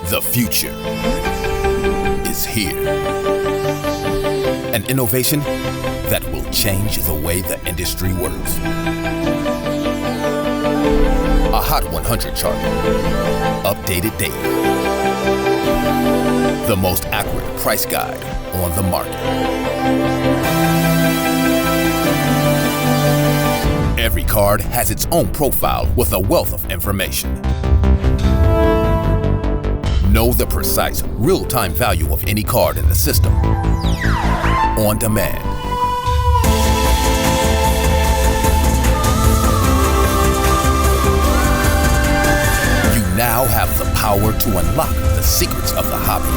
The future is here. An innovation that will change the way the industry works. A Hot 100 chart, updated daily. The most accurate price guide on the market. Every card has its own profile with a wealth of information. Know the precise, real-time value of any card in the system. On demand. You now have the power to unlock the secrets of the hobby.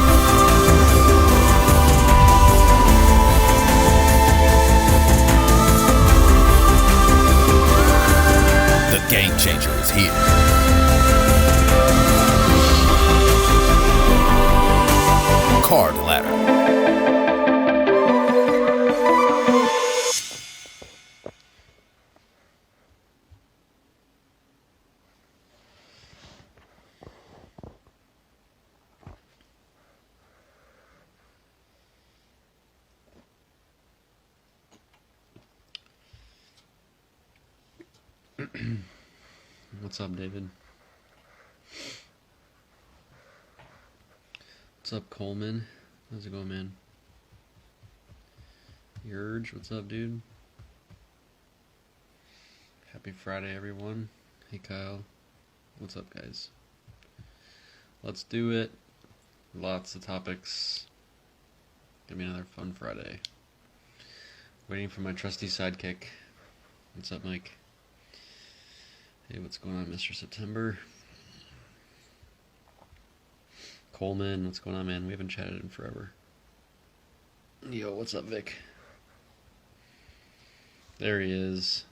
The game changer is here. Card Ladder. What's up, David? What's up, Coleman? How's it going, man? Urge, what's up, dude? Happy Friday, everyone. Hey, Kyle. What's up, guys? Let's do it. Lots of topics. Give me another fun Friday. Waiting for my trusty sidekick. What's up, Mike? Hey, what's going on, Mr. September? Coleman, what's going on, man? We haven't chatted in forever. Yo, what's up, Vic? There he is.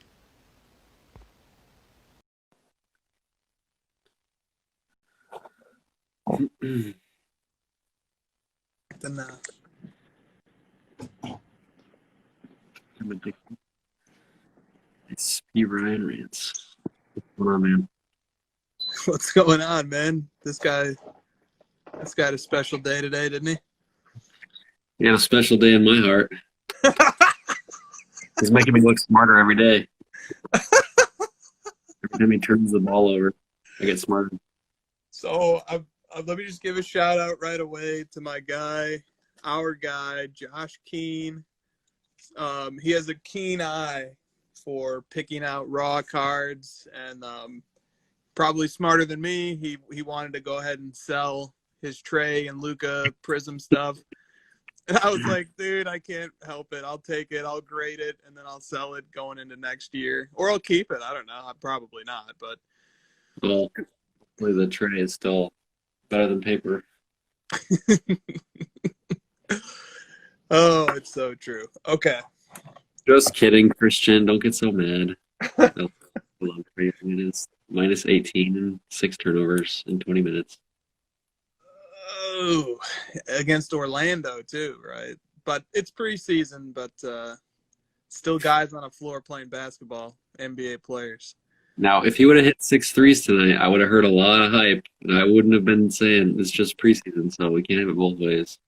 It's P. Ryan Rants. What's going on, man? What's going on, man? This guy had a special day today, didn't he? He had a special day in my heart. He's making me look smarter every day. Every time he turns the ball over, I get smarter. So let me just give a shout out right away to my guy, our guy, Josh Keen. He has a keen eye for picking out raw cards, and probably smarter than me. He wanted to go ahead and sell his Trey and Luka Prism stuff. And I was like, dude, I can't help it. I'll take it. I'll grade it, and then I'll sell it going into next year. Or I'll keep it. I don't know. Probably not. But well, hopefully the Trey is still better than paper. Oh, it's so true. Okay. Just kidding, Christian. Don't get so mad. Minus 18 and 6 turnovers in 20 minutes. Oh, against Orlando too, right? But it's preseason, but still guys on a floor playing basketball, NBA players. Now, if he would have hit 6 threes tonight, I would have heard a lot of hype, and I wouldn't have been saying it's just preseason, so we can't have it both ways.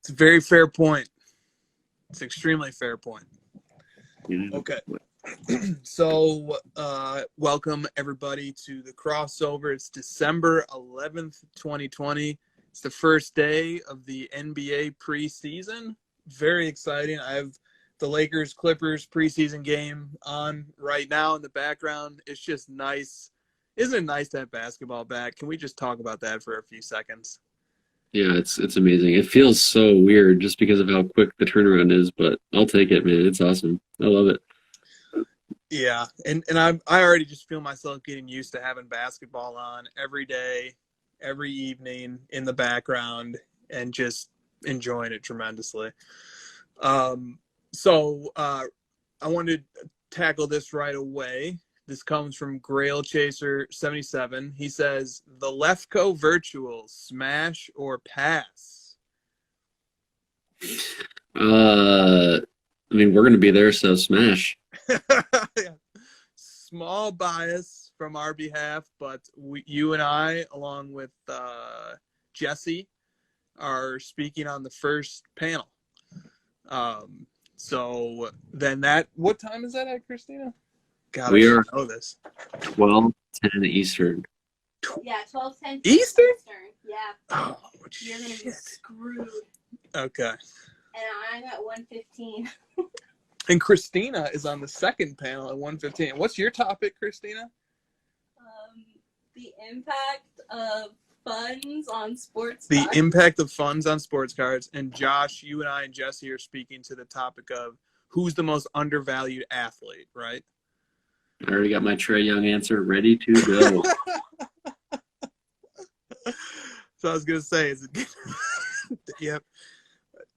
It's a very fair point. It's an extremely fair point. Okay. So, welcome everybody to the crossover. It's December 11th, 2020. It's the first day of the NBA preseason. Very exciting. I have the Lakers-Clippers preseason game on right now in the background. It's just nice. Isn't it nice to have basketball back? Can we just talk about that for a few seconds? Yeah, it's amazing. It feels so weird just because of how quick the turnaround is, but I'll take it, man. It's awesome. I love it. Yeah, and I already just feel myself getting used to having basketball on every day, every evening in the background, and just enjoying it tremendously. So I wanted to tackle this right away. This comes from Grail Chaser 77. He says, the Lefko Virtual, smash or pass? I mean, we're going to be there, so smash. Yeah. Small bias from our behalf, but you and I, along with Jesse are speaking on the first panel. So then what time is that at, Christina? God, We I are should know this. 12:10 Eastern. Yeah, 12:10 Eastern? Yeah, Oh, you're gonna be shit. screwed. Okay. And I'm at 1:15. And Christina is on the second panel at 1:15. What's your topic, Christina? The impact of funds on sports. The cards. impact of funds on sports cards. And Josh, you and I and Jesse are speaking to the topic of who's the most undervalued athlete, right? I already got my Trae Young answer ready to go. So I was gonna say, is it? Yep.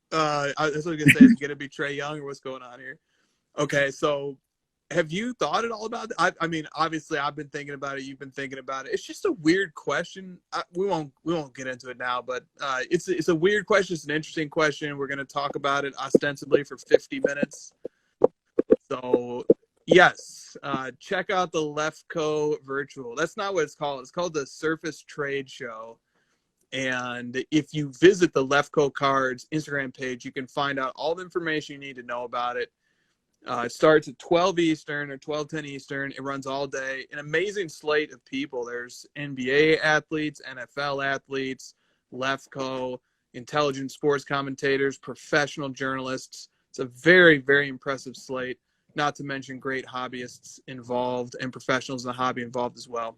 That's what I was gonna say. Is it gonna be Trae Young or what's going on here? Okay, so have you thought at all about it? I mean, obviously, I've been thinking about it. You've been thinking about it. It's just a weird question. We won't get into it now, but it's a weird question. It's an interesting question. We're gonna talk about it ostensibly for 50 minutes. So yes, check out the Lefko Virtual. That's not what it's called. It's called the Surface Trade Show. And if you visit the Lefko Cards Instagram page, you can find out all the information you need to know about it. It starts at 12 Eastern or 12:10 Eastern. It runs all day. An amazing slate of people. There's NBA athletes, NFL athletes, Lefko, intelligent sports commentators, professional journalists. It's a very, very impressive slate, not to mention great hobbyists involved and professionals in the hobby involved as well.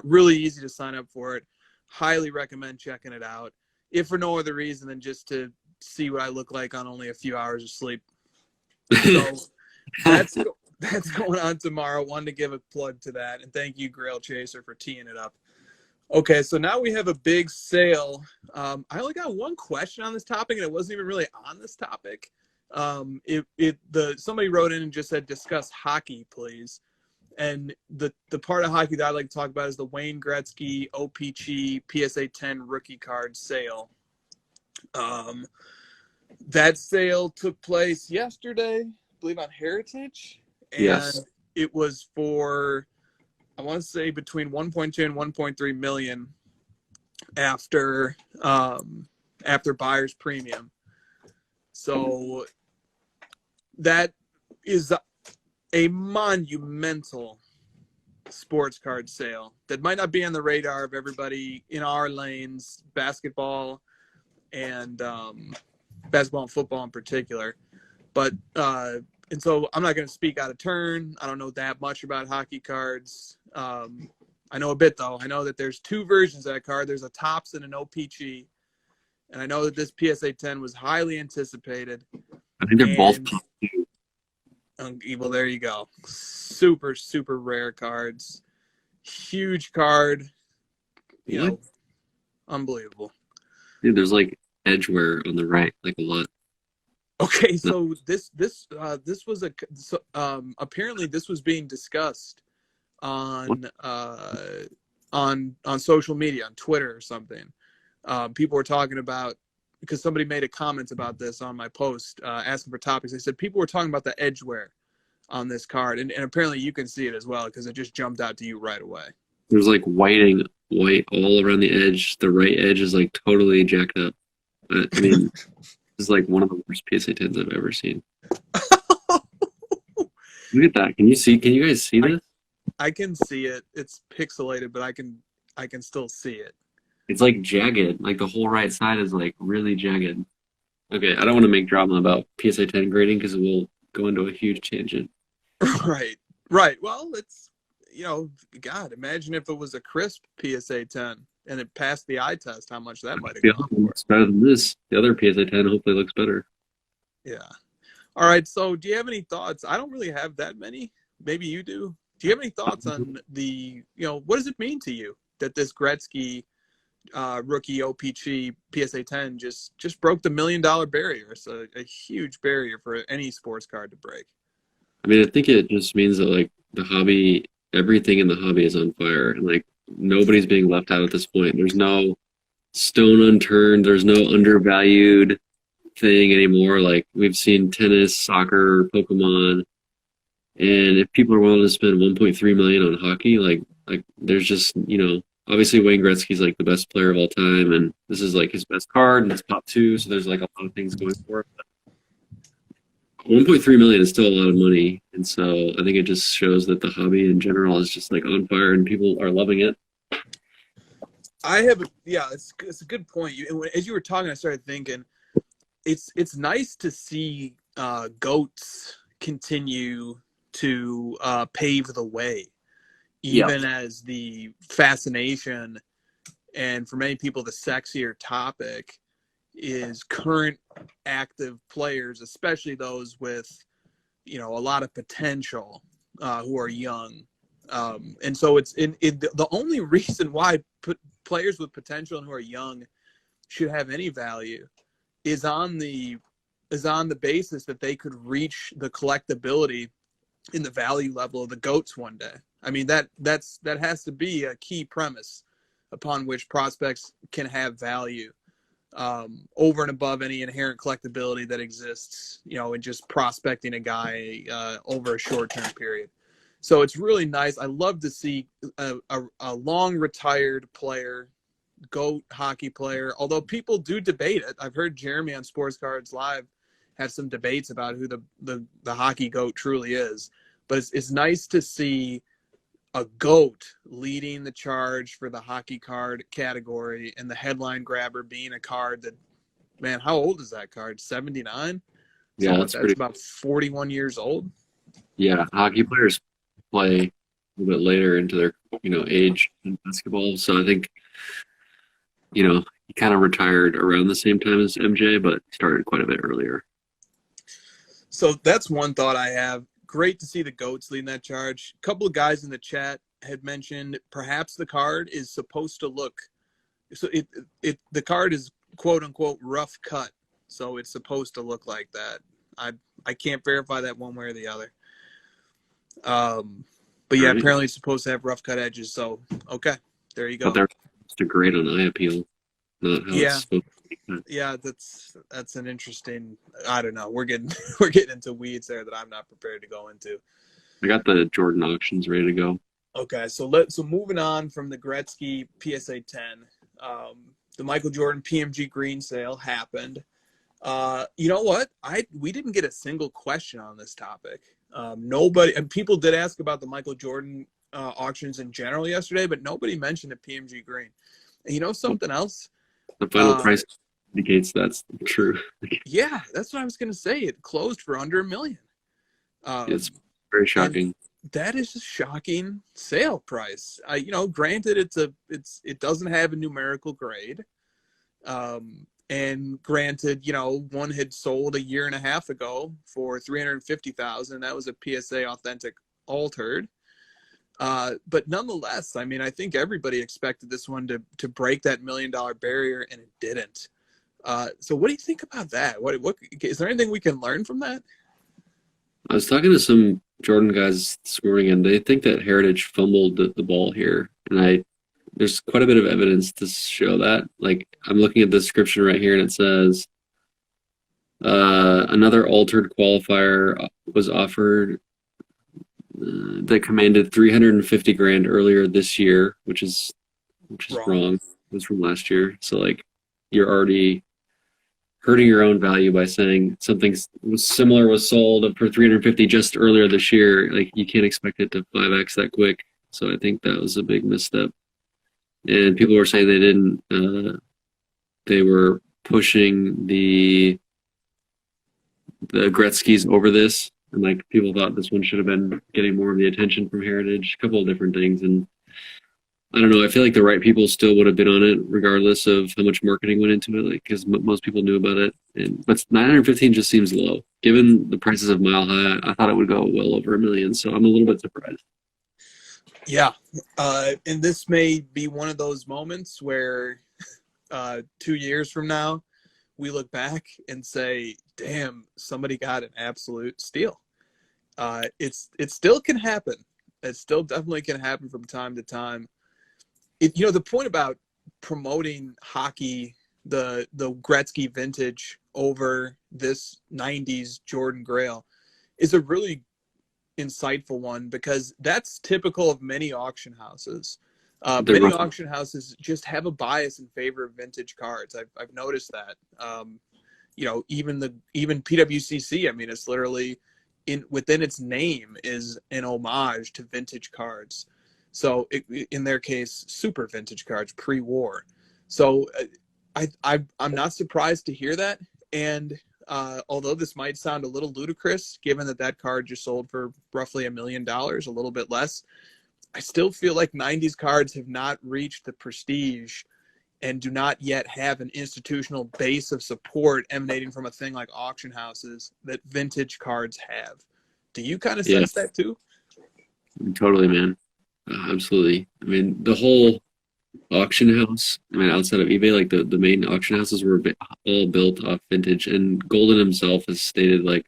Really easy to sign up for it. Highly recommend checking it out, if for no other reason than just to see what I look like on only a few hours of sleep. So that's going on tomorrow. Wanted to give a plug to that, and thank you, Grail Chaser, for teeing it up. Okay, so now we have a big sale. I only got one question on this topic, and it wasn't even really on this topic. Somebody wrote in and just said, discuss hockey, please. And the part of hockey that I'd like to talk about is the Wayne Gretzky OPC PSA 10 rookie card sale. That sale took place yesterday, I believe, on Heritage. And Yes. It was for, I want to say, between 1.2 and 1.3 million after buyer's premium. So that is a monumental sports card sale that might not be on the radar of everybody in our lanes, basketball and football in particular. But and so I'm not going to speak out of turn. I don't know that much about hockey cards. I know a bit, though. I know that there's two versions of that card. There's a Topps and an OPG. And I know that this PSA 10 was highly anticipated. I think they're both top two. Well, there you go. Super, super rare cards. Huge card. You know, unbelievable. Dude, there's like edgeware on the right, like a lot. Okay, so this was apparently this was being discussed on social media, on Twitter or something. People were talking about, because somebody made a comment about this on my post, asking for topics. They said people were talking about the edgeware on this card, and apparently you can see it as well because it just jumped out to you right away. There's like white all around the edge. The right edge is like totally jacked up. I mean, this is like one of the worst PSA 10s I've ever seen. Look at that. Can you guys see this? I can see it. It's pixelated, but I can still see it. It's like jagged. Like the whole right side is like really jagged. Okay, I don't want to make drama about PSA 10 grading because it will go into a huge tangent. Right. Well, it's, God, imagine if it was a crisp PSA 10 and it passed the eye test, how much that might have gone for. It's better than this. The other PSA 10 hopefully looks better. Yeah. All right, so do you have any thoughts? I don't really have that many. Maybe you do. Do you have any thoughts on what does it mean to you that this Gretzky rookie OPC PSA 10 just broke the $1 million barrier? It's a huge barrier for any sports card to break. I mean, I think it just means that like the hobby, everything in the hobby is on fire, and like nobody's being left out at this point. There's no stone unturned. There's no undervalued thing anymore. Like we've seen tennis, soccer, Pokemon, and if people are willing to spend 1.3 million on hockey, like there's just obviously Wayne Gretzky's like the best player of all time, and this is like his best card and it's top two, so there's like a lot of things going for it. 1.3 million is still a lot of money, and so I think it just shows that the hobby in general is just like on fire and people are loving it. It's a good point. As you were talking, I started thinking it's nice to see goats continue to pave the way, even as the fascination and for many people the sexier topic is current active players, especially those with a lot of potential who are young, and so it's the only reason why players with potential and who are young should have any value is on the basis that they could reach the collectability in the value level of the GOATs one day. I mean, that has to be a key premise upon which prospects can have value over and above any inherent collectability that exists, in just prospecting a guy over a short-term period. So it's really nice. I love to see a long retired player, GOAT hockey player, although people do debate it. I've heard Jeremy on Sports Cards Live have some debates about who the hockey GOAT truly is. But it's nice to see a GOAT leading the charge for the hockey card category, and the headline grabber being a card that, man, how old is that card? 79? Yeah, that's about 41 years old. Yeah, hockey players play a little bit later into their age in basketball, so I think he kind of retired around the same time as MJ, but started quite a bit earlier. So that's one thought I have. Great to see the GOATs leading that charge. A couple of guys in the chat had mentioned perhaps the card is supposed to look, so the card is quote unquote rough cut, so it's supposed to look like that. I can't verify that one way or the other. But yeah, apparently it's supposed to have rough cut edges. So okay, there you go. But they're just a great on eye appeal, not how it's supposed to be cut. Yeah, that's an interesting. I don't know. We're getting into weeds there that I'm not prepared to go into. I got the Jordan auctions ready to go. Okay, so moving on from the Gretzky PSA 10, the Michael Jordan PMG green sale happened. You know what? We didn't get a single question on this topic. Nobody, and people did ask about the Michael Jordan auctions in general yesterday, but nobody mentioned the PMG green. And something else? The final price indicates that's true. Yeah, that's what I was going to say. It closed for under $1 million. It's very shocking. That is a shocking sale price. Granted, it doesn't have a numerical grade. And granted, one had sold a year and a half ago for $350,000. That was a PSA authentic altered. But nonetheless, I mean, I think everybody expected this one to break that $1 million barrier, and it didn't. So what do you think about that? What is there anything we can learn from that? I was talking to some Jordan guys this morning, and they think that Heritage fumbled the ball here. And there's quite a bit of evidence to show that. Like, I'm looking at the description right here, and it says another altered qualifier was offered that commanded $350,000 earlier this year, which is wrong. It was from last year. So like, you're already hurting your own value by saying something similar was sold for $350 just earlier this year. Like, you can't expect it to 5x that quick. So I think that was a big misstep. And people were saying they didn't. They were pushing the Gretzky's over this, and like, people thought this one should have been getting more of the attention from Heritage. A couple of different things, and I don't know. I feel like the right people still would have been on it, regardless of how much marketing went into it. Like, because most people knew about it, but 915 just seems low, given the prices of Mile High. I thought it would go well over $1 million, so I'm a little bit surprised. Yeah, and this may be one of those moments where 2 years from now, we look back and say, damn, somebody got an absolute steal. It still can happen. It still definitely can happen from time to time. The point about promoting hockey, the Gretzky vintage over this 90s Jordan Grail is a really insightful one, because that's typical of many auction houses. They're Many rough. auction houses just have a bias in favor of vintage cards. I've noticed that. Even PWCC. I mean, it's literally within its name is an homage to vintage cards. So in their case, super vintage cards pre-war. So I'm not surprised to hear that. And although this might sound a little ludicrous, given that card just sold for roughly $1 million, a little bit less, I still feel like 90s cards have not reached the prestige and do not yet have an institutional base of support emanating from a thing like auction houses that vintage cards have. Do you kind of Yeah, sense that too? totally, man. Absolutely. I mean, the whole auction house, I mean, outside of eBay, like the main auction houses were all built off vintage. And Golden himself has stated like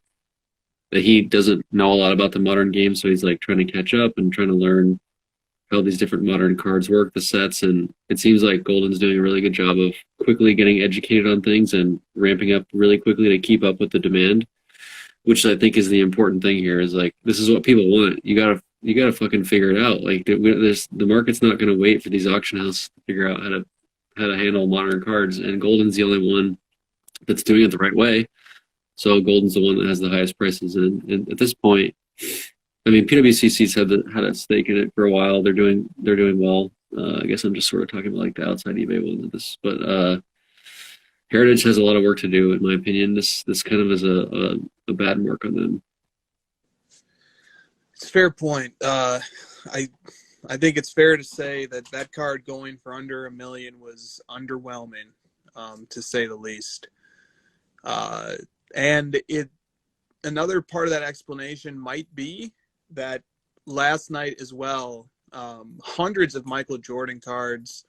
that he doesn't know a lot about the modern game, so he's like trying to catch up and trying to learn how these different modern cards work, the sets, and it seems like Golden's doing a really good job of quickly getting educated on things and ramping up really quickly to keep up with the demand, which I think is the important thing here. Is like, this is what people want. You gotta fucking figure it out. Like, the market's not gonna wait for these auction houses to figure out how to handle modern cards, and Golden's the only one that's doing it the right way. So Golden's the one that has the highest prices, and at this point, I mean, PWCC's had a stake in it for a while. They're doing well. I guess I'm just sort of talking about like the outside eBay ones of this, but Heritage has a lot of work to do, in my opinion. This kind of is a bad mark on them. It's a fair point. I think it's fair to say that card going for under $1 million was underwhelming, to say the least. And another part of that explanation might be that last night as well, hundreds of Michael Jordan cards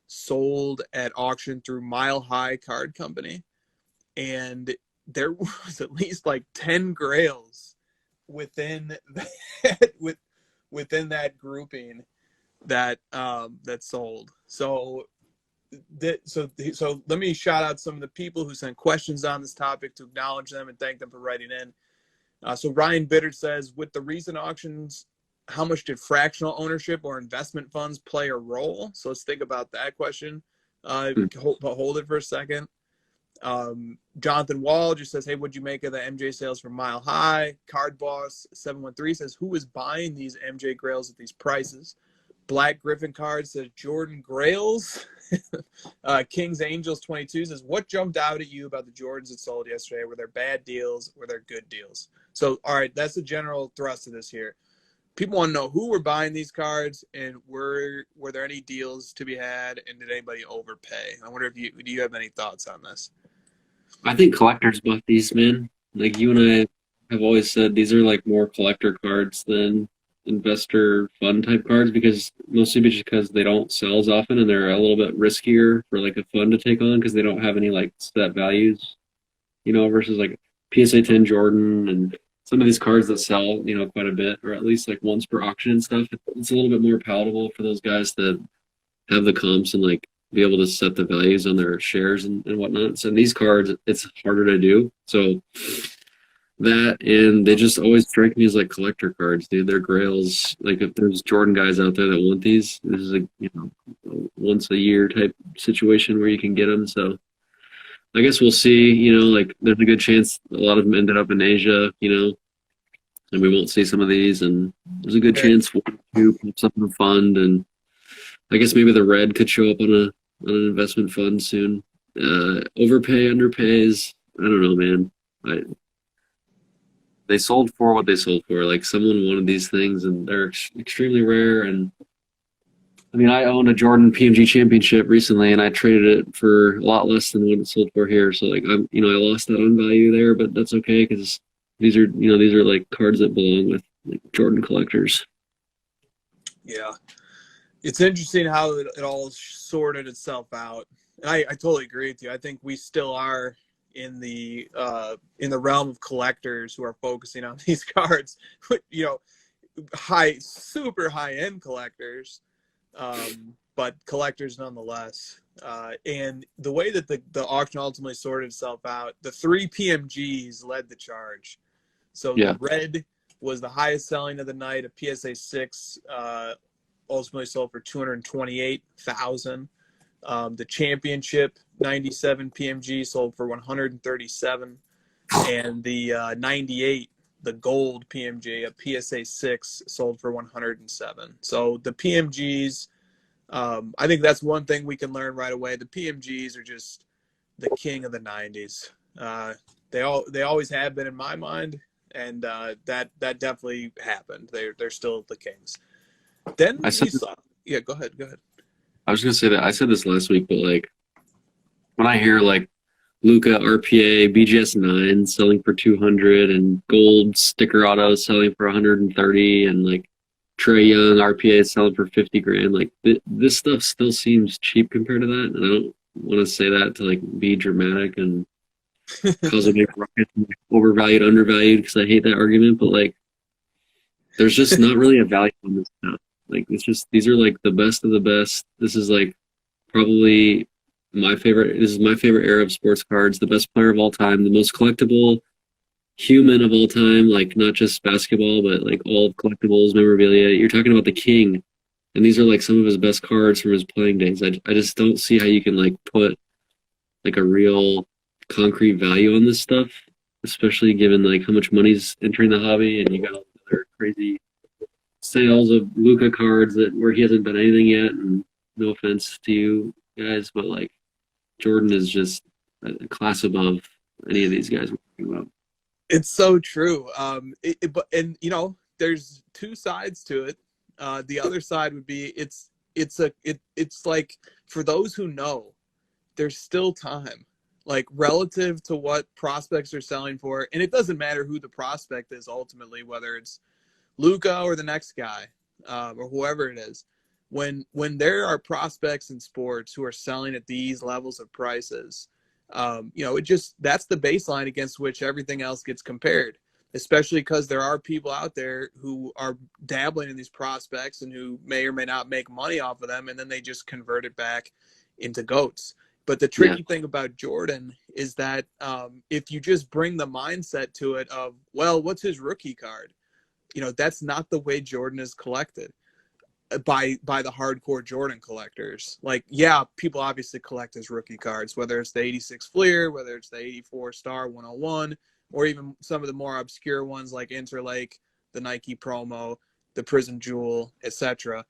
sold at auction through Mile High Card Company, and there was at least like 10 grails within that grouping that sold. So let me shout out some of the people who sent questions on this topic to acknowledge them and thank them for writing in. So Ryan Bitter says, with the recent auctions, how much did fractional ownership or investment funds play a role? So let's think about that question. Hold it for a second. Jonathan Wall just says, hey, what'd you make of the MJ sales from Mile High? Card Boss 713 says, who is buying these MJ grails at these prices? Black Griffin Card says, Jordan Grails. King's Angels 22 says, what jumped out at you about the Jordans that sold yesterday? Were there bad deals? Were there good deals? So, all right, that's the general thrust of this here. People want to know who were buying these cards, and were there any deals to be had, and did anybody overpay? I wonder do you have any thoughts on this? I think collectors bought these, man. Like, you and I have always said, these are like more collector cards than investor fund type cards, because mostly because they don't sell as often and they're a little bit riskier for like a fund to take on because they don't have any like set values, versus like PSA 10 Jordan and some of these cards that sell, quite a bit, or at least like once per auction and stuff. It's a little bit more palatable for those guys that have the comps and like be able to set the values on their shares and whatnot. So in these cards, it's harder to do. So that, and they just always strike me as like collector cards, dude. They're grails. Like, if there's Jordan guys out there that want these, this is a once a year type situation where you can get them. So I guess we'll see. Like, there's a good chance a lot of them ended up in Asia, and we won't see some of these. And there's a good chance one or two pops up in a fund, and I guess maybe the red could show up on an investment fund soon. Overpay, underpays, I don't know, man. They sold for what they sold for. Like, someone wanted these things, and they're extremely rare. And I mean, I owned a Jordan PMG Championship recently, and I traded it for a lot less than what it sold for here. So like, I lost that on value there, but that's okay because these are like cards that belong with like Jordan collectors. Yeah, it's interesting how it all sorted itself out. And I totally agree with you. I think we still are in the realm of collectors who are focusing on these cards, super high end collectors, but collectors nonetheless. And the way that the auction ultimately sorted itself out, the 3 PMGs led the charge. So The red was the highest selling of the night, a PSA 6 ultimately sold for $228,000. The championship 97 PMG sold for $137,000, and the 98, the gold PMG, a PSA 6, sold for $107,000. So the PMGs, I think that's one thing we can learn right away. The PMGs are just the king of the 90s. They always have been in my mind, and that definitely happened. They're still the kings. Then yeah, go ahead. I was gonna say that I said this last week, but like when I hear like Luca RPA BGS 9 selling for 200 and gold sticker auto selling for 130 and like Trey Young RPA selling for 50 grand, like this stuff still seems cheap compared to that. And I don't want to say that to like be dramatic and cause a big ruckus, overvalued, undervalued, because I hate that argument. But like, there's just not really a value on this stuff. Like, it's just, these are like the best of the best. This is like probably my favorite. This is my favorite era of sports cards. The best player of all time, the most collectible human of all time. Like, not just basketball, but like all collectibles, memorabilia. You're talking about the king, and these are like some of his best cards from his playing days. I just don't see how you can like put like a real concrete value on this stuff, especially given like how much money's entering the hobby, and you got all the other crazy sales of Luca cards where he hasn't done anything yet. And no offense to you guys, but like Jordan is just a class above any of these guys we're talking about. It's so true. But you know, there's two sides to it. The other side would be it's like, for those who know, there's still time, like relative to what prospects are selling for, and it doesn't matter who the prospect is ultimately, whether it's Luca or the next guy, or whoever it is. When there are prospects in sports who are selling at these levels of prices, you know, that's the baseline against which everything else gets compared, especially because there are people out there who are dabbling in these prospects and who may or may not make money off of them, and then they just convert it back into GOATs. But the tricky thing about Jordan is that if you just bring the mindset to it of, well, what's his rookie card? You know, that's not the way Jordan is collected by the hardcore Jordan collectors. Like, yeah, people obviously collect his rookie cards, whether it's the 86 Fleer, whether it's the 84 Star 101, or even some of the more obscure ones like Interlake, the Nike Promo, the Prism Jewel, etc.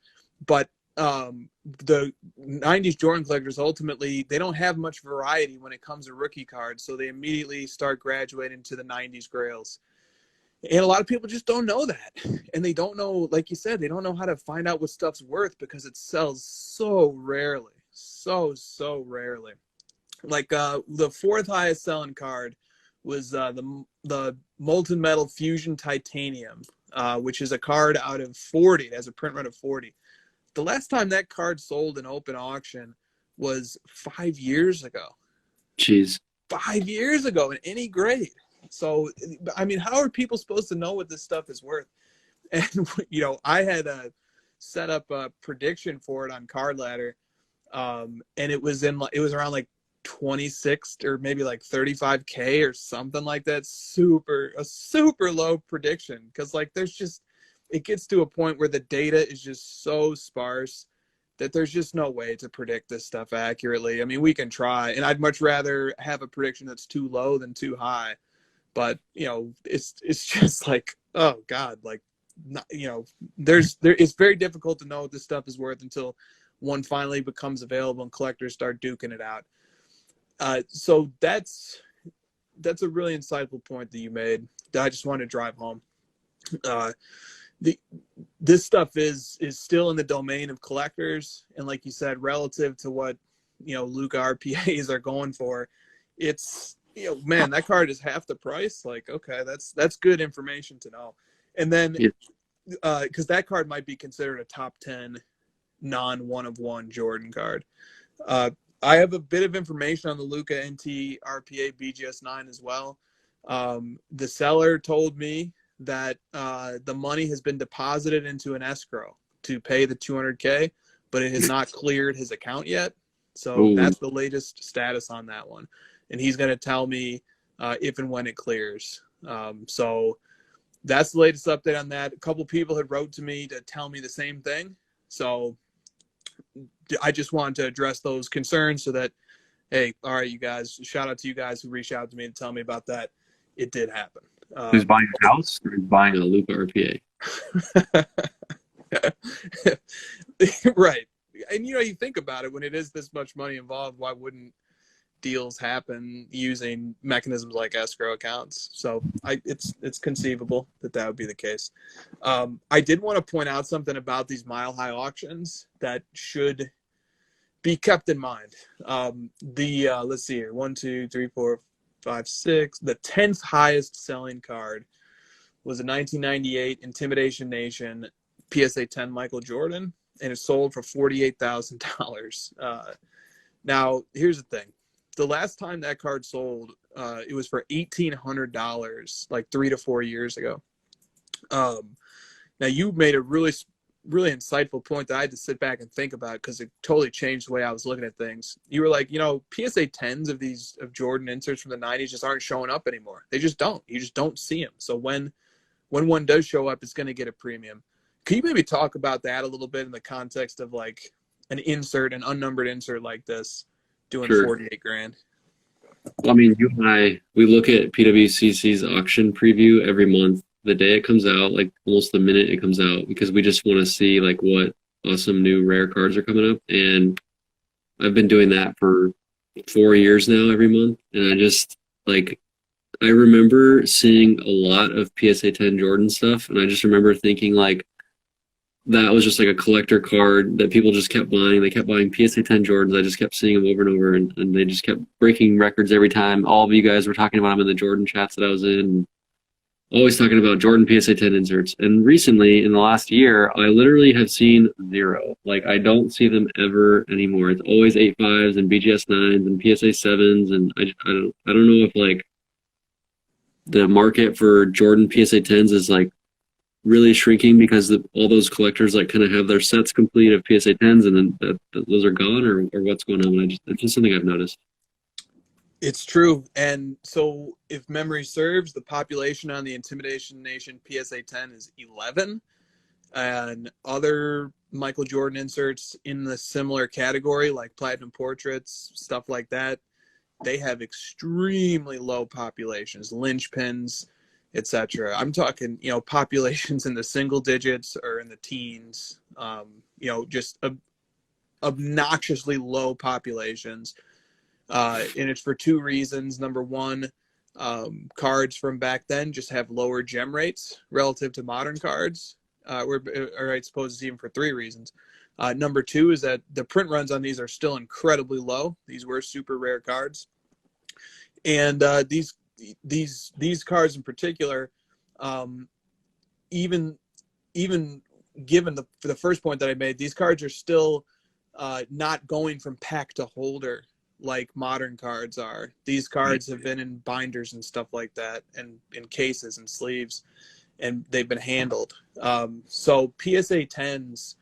But the 90s Jordan collectors, ultimately, they don't have much variety when it comes to rookie cards, so they immediately start graduating to the 90s grails. And a lot of people just don't know that. And they don't know, like you said, they don't know how to find out what stuff's worth because it sells so rarely. So rarely. Like the fourth highest selling card was the Molten Metal Fusion Titanium, which is a card out of 40. It has a print run of 40. The last time that card sold in open auction was 5 years ago. Jeez. 5 years ago in any grade. So, I mean, how are people supposed to know what this stuff is worth? And, you know, I had set up a prediction for it on Card Ladder, and it was around like 26 or maybe like 35K or something like that. A super low prediction, because like it gets to a point where the data is just so sparse that there's just no way to predict this stuff accurately. I mean, we can try, and I'd much rather have a prediction that's too low than too high. But, you know, it's just like, oh God, like, you know, it's very difficult to know what this stuff is worth until one finally becomes available and collectors start duking it out. So that's a really insightful point that you made that I just wanted to drive home. This stuff is still in the domain of collectors, and like you said, relative to what, you know, Luca RPAs are going for, it's, you know, man, that card is half the price. Like, okay, that's good information to know. And then, because that card might be considered a top 10 non-one-of-one Jordan card. I have a bit of information on the Luca NT RPA BGS 9 as well. The seller told me that the money has been deposited into an escrow to pay the 200K, but it has not cleared his account yet. So that's the latest status on that one. And he's going to tell me if and when it clears. So that's the latest update on that. A couple people had wrote to me to tell me the same thing. So I just wanted to address those concerns so that, hey, all right, you guys, shout out to you guys who reached out to me to tell me about that. It did happen. Who's buying a house or who's buying a Luca RPA? Right. And, you think about it, when it is this much money involved, why wouldn't deals happen using mechanisms like escrow accounts? So it's conceivable that would be the case. I did want to point out something about these Mile High auctions that should be kept in mind. Let's see here, 1, 2, 3, 4, 5, 6. The 10th highest selling card was a 1998 Intimidation Nation PSA 10 Michael Jordan, and it sold for $48,000. Now, here's the thing. The last time that card sold, it was for $1,800, like 3 to 4 years ago. Now, you made a really insightful point that I had to sit back and think about because it totally changed the way I was looking at things. You were like, PSA 10s of Jordan inserts from the 90s just aren't showing up anymore. They just don't. You just don't see them. So when one does show up, it's going to get a premium. Can you maybe talk about that a little bit in the context of like an unnumbered insert like this doing Sure. 48 grand? Well, I mean, you and I, we look at PWCC's auction preview every month, the day it comes out, like almost the minute it comes out, because we just want to see like what awesome new rare cards are coming up. And I've been doing that for 4 years now every month. And I remember seeing a lot of PSA 10 Jordan stuff. And I just remember thinking like, that was just like a collector card that people just kept buying. They kept buying PSA 10 Jordans. I just kept seeing them over and over, and they just kept breaking records every time. All of you guys were talking about them in the Jordan chats that I was in. Always talking about Jordan PSA 10 inserts. And recently, in the last year, I literally have seen 0. Like, I don't see them ever anymore. It's always 8.5s and BGS 9s and PSA 7s. And I don't know if, like, the market for Jordan PSA 10s is, like, really shrinking because all those collectors like kind of have their sets complete of PSA 10s and then those are gone, or what's going on. It's just something I've noticed. It's true. And so if memory serves, the population on the Intimidation Nation PSA 10 is 11, and other Michael Jordan inserts in the similar category like Platinum Portraits, stuff like that, they have extremely low populations, linchpins, etc. I'm talking, populations in the single digits or in the teens, just obnoxiously low populations. And it's for 2 reasons. Number one, cards from back then just have lower gem rates relative to modern cards. Or I suppose it's even for 3 reasons. Number 2 is that the print runs on these are still incredibly low. These were super rare cards. And these cards in particular, even given the first point that I made, these cards are still not going from pack to holder like modern cards are. These cards have been in binders and stuff like that, and in cases and sleeves, and they've been handled. So PSA 10s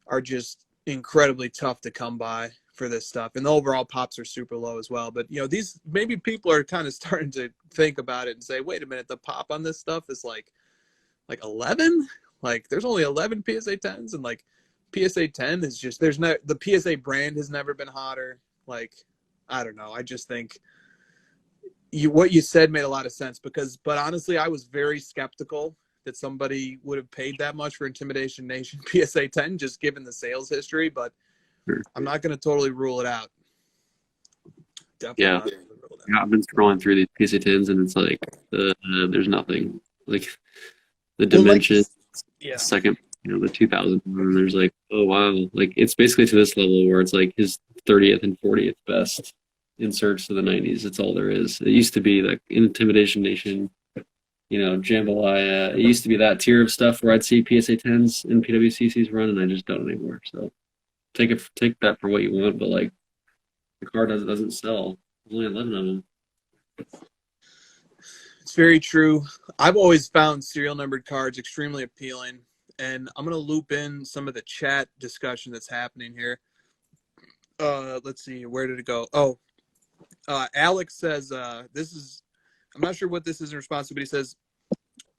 are just incredibly tough to come by for this stuff, and the overall pops are super low as well. But these, maybe people are kind of starting to think about it and say, wait a minute, the pop on this stuff is like 11. Like, there's only 11 PSA 10s, and like PSA 10 is just, the PSA brand has never been hotter. Like, I don't know. I just think what you said made a lot of sense, but honestly, I was very skeptical that somebody would have paid that much for Intimidation Nation PSA 10, just given the sales history. But I'm not going to totally rule it out. Definitely. Yeah. Not gonna rule it out. Yeah, I've been scrolling through these PSA 10s and it's like there's nothing. Like the dimension, Yeah. second, the 2000, and there's like, oh wow, like it's basically to this level where it's like his 30th and 40th best inserts of the 90s. It's all there is. It used to be like Intimidation Nation, Jambalaya. It used to be that tier of stuff where I'd see PSA 10s in PWCC's run, and I just don't anymore. So take that for what you want, but like the card doesn't sell. There's only 11 of them. It's very true. I've always found serial numbered cards extremely appealing, and I'm going to loop in some of the chat discussion that's happening here. Let's see, where did it go? Oh, Alex says, I'm not sure what this is in response to, but he says,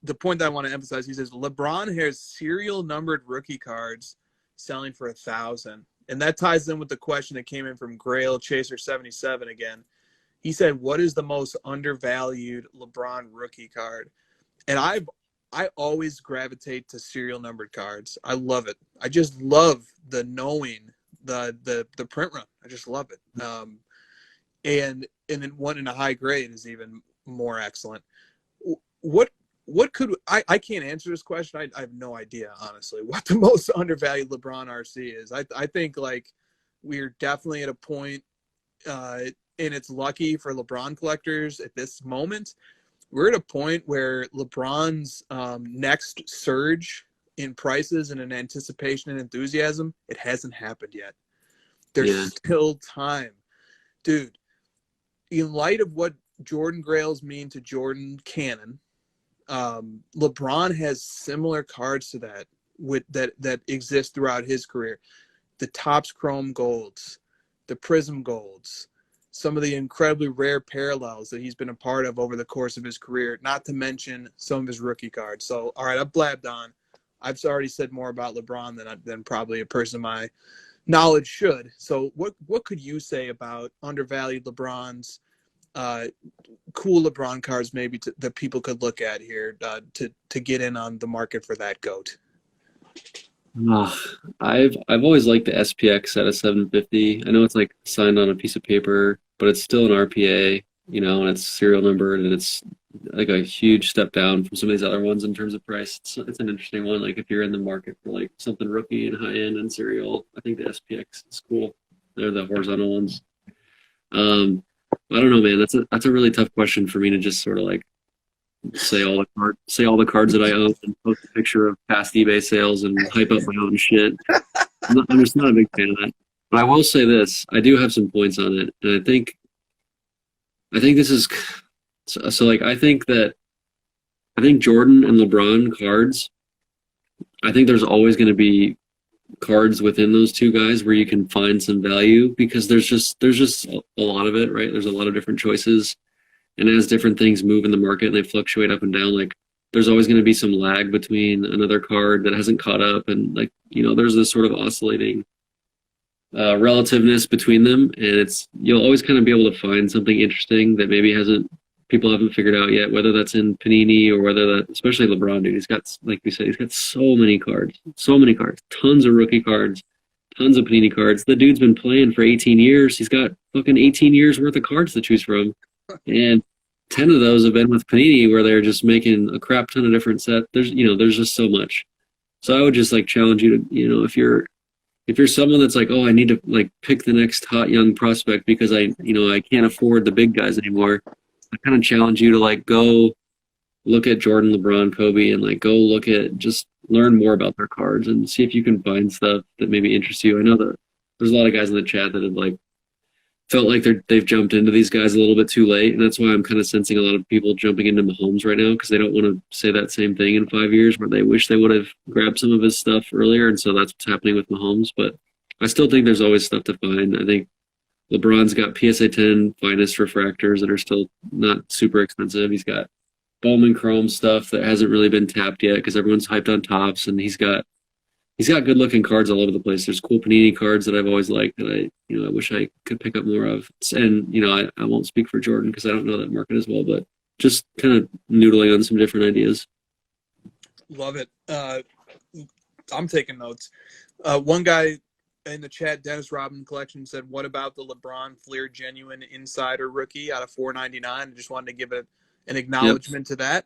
the point that I want to emphasize, he says, LeBron has serial numbered rookie cards selling for 1,000. And that ties in with the question that came in from Grail Chaser 77 again. He said, "What is the most undervalued LeBron rookie card?" And I always gravitate to serial numbered cards. I love it. I just love the knowing the print run. I just love it. And then one in a high grade is even more excellent. What could I can't answer this question. I have no idea, honestly, what the most undervalued LeBron RC is. I think like we're definitely at a point, and it's lucky for LeBron collectors at this moment. We're at a point where LeBron's next surge in prices and in anticipation and enthusiasm, it hasn't happened yet. There's still time. Dude, in light of what Jordan Grails mean to Jordan Cannon, LeBron has similar cards to that that exist throughout his career. The Topps Chrome Golds, the Prism Golds, some of the incredibly rare parallels that he's been a part of over the course of his career, not to mention some of his rookie cards. So, all right, I've blabbed on. I've already said more about LeBron than probably a person of my knowledge should. So what could you say about undervalued LeBron's, cool LeBron cards maybe that people could look at here to get in on the market for that GOAT? I've always liked the SPX at a 750. I know it's like signed on a piece of paper, but it's still an RPA, and it's serial numbered, and it's like a huge step down from some of these other ones in terms of price. It's an interesting one. Like if you're in the market for like something rookie and high end and serial, I think the SPX is cool. They're the horizontal ones. I don't know, man. That's a really tough question for me to just sort of like say all the cards that I own and post a picture of past eBay sales and hype up my own shit. I'm just not a big fan of that. But I will say this: I do have some points on it, and I think this is so. Like I think Jordan and LeBron cards. I think there's always going to be cards within those two guys where you can find some value because there's just a lot of it, right? There's a lot of different choices. And as different things move in the market and they fluctuate up and down, like there's always going to be some lag between another card that hasn't caught up. And like, there's this sort of oscillating relativeness between them. And you'll always kind of be able to find something interesting that maybe people haven't figured out yet, whether that's in Panini or whether that, especially LeBron, dude, he's got, like we said, he's got so many cards, tons of rookie cards, tons of Panini cards. The dude's been playing for 18 years. He's got fucking 18 years worth of cards to choose from. And 10 of those have been with Panini where they're just making a crap ton of different sets. There's just so much. So I would just like challenge you to, if you're someone that's like, oh, I need to like pick the next hot young prospect because I can't afford the big guys anymore. I kind of challenge you to like go look at Jordan, LeBron, Kobe, and like go just learn more about their cards and see if you can find stuff that maybe interests you. I know that there's a lot of guys in the chat that have like felt like they've jumped into these guys a little bit too late, and that's why I'm kind of sensing a lot of people jumping into Mahomes right now because they don't want to say that same thing in 5 years where they wish they would have grabbed some of his stuff earlier, and so that's what's happening with Mahomes. But I still think there's always stuff to find. I think LeBron's got PSA 10 finest refractors that are still not super expensive. He's got Bowman Chrome stuff that hasn't really been tapped yet because everyone's hyped on Topps, and he's got good looking cards all over the place. There's cool Panini cards that I've always liked that I wish I could pick up more of. And I won't speak for Jordan because I don't know that market as well, but just kind of noodling on some different ideas. Love it. I'm taking notes. One guy in the chat, Dennis Robin Collection, said, "What about the LeBron Fleer Genuine Insider Rookie out of $4.99?" I just wanted to give an acknowledgement to that.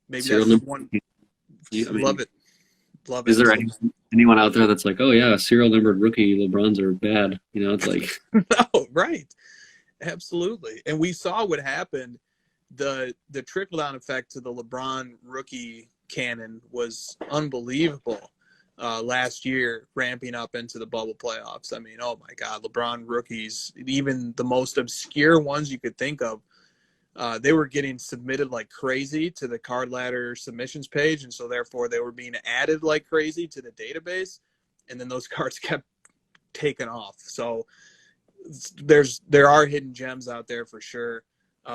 Maybe Serial that's one. Love it. Love it. Is there anyone out there that's like, oh yeah, serial numbered rookie LeBrons are bad? It's like no, right. Absolutely. And we saw what happened. The trickle down effect to the LeBron rookie canon was unbelievable last year, ramping up into the bubble playoffs. I mean, oh my God, LeBron rookies, even the most obscure ones you could think of, they were getting submitted like crazy to the Card Ladder submissions page, and so therefore they were being added like crazy to the database, and then those cards kept taking off. So there are hidden gems out there for sure.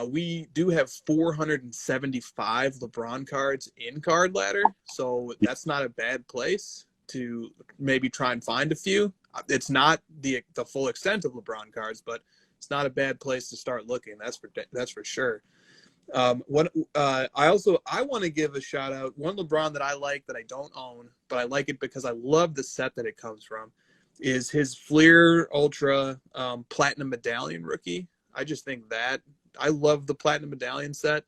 We do have 475 LeBron cards in Card Ladder, so that's not a bad place to maybe try and find a few. It's not the full extent of LeBron cards, but it's not a bad place to start looking. That's for sure. I want to give a shout out. One LeBron that I like that I don't own, but I like it because I love the set that it comes from, is his Fleer Ultra Platinum Medallion rookie. I just think that I love the Platinum Medallion set.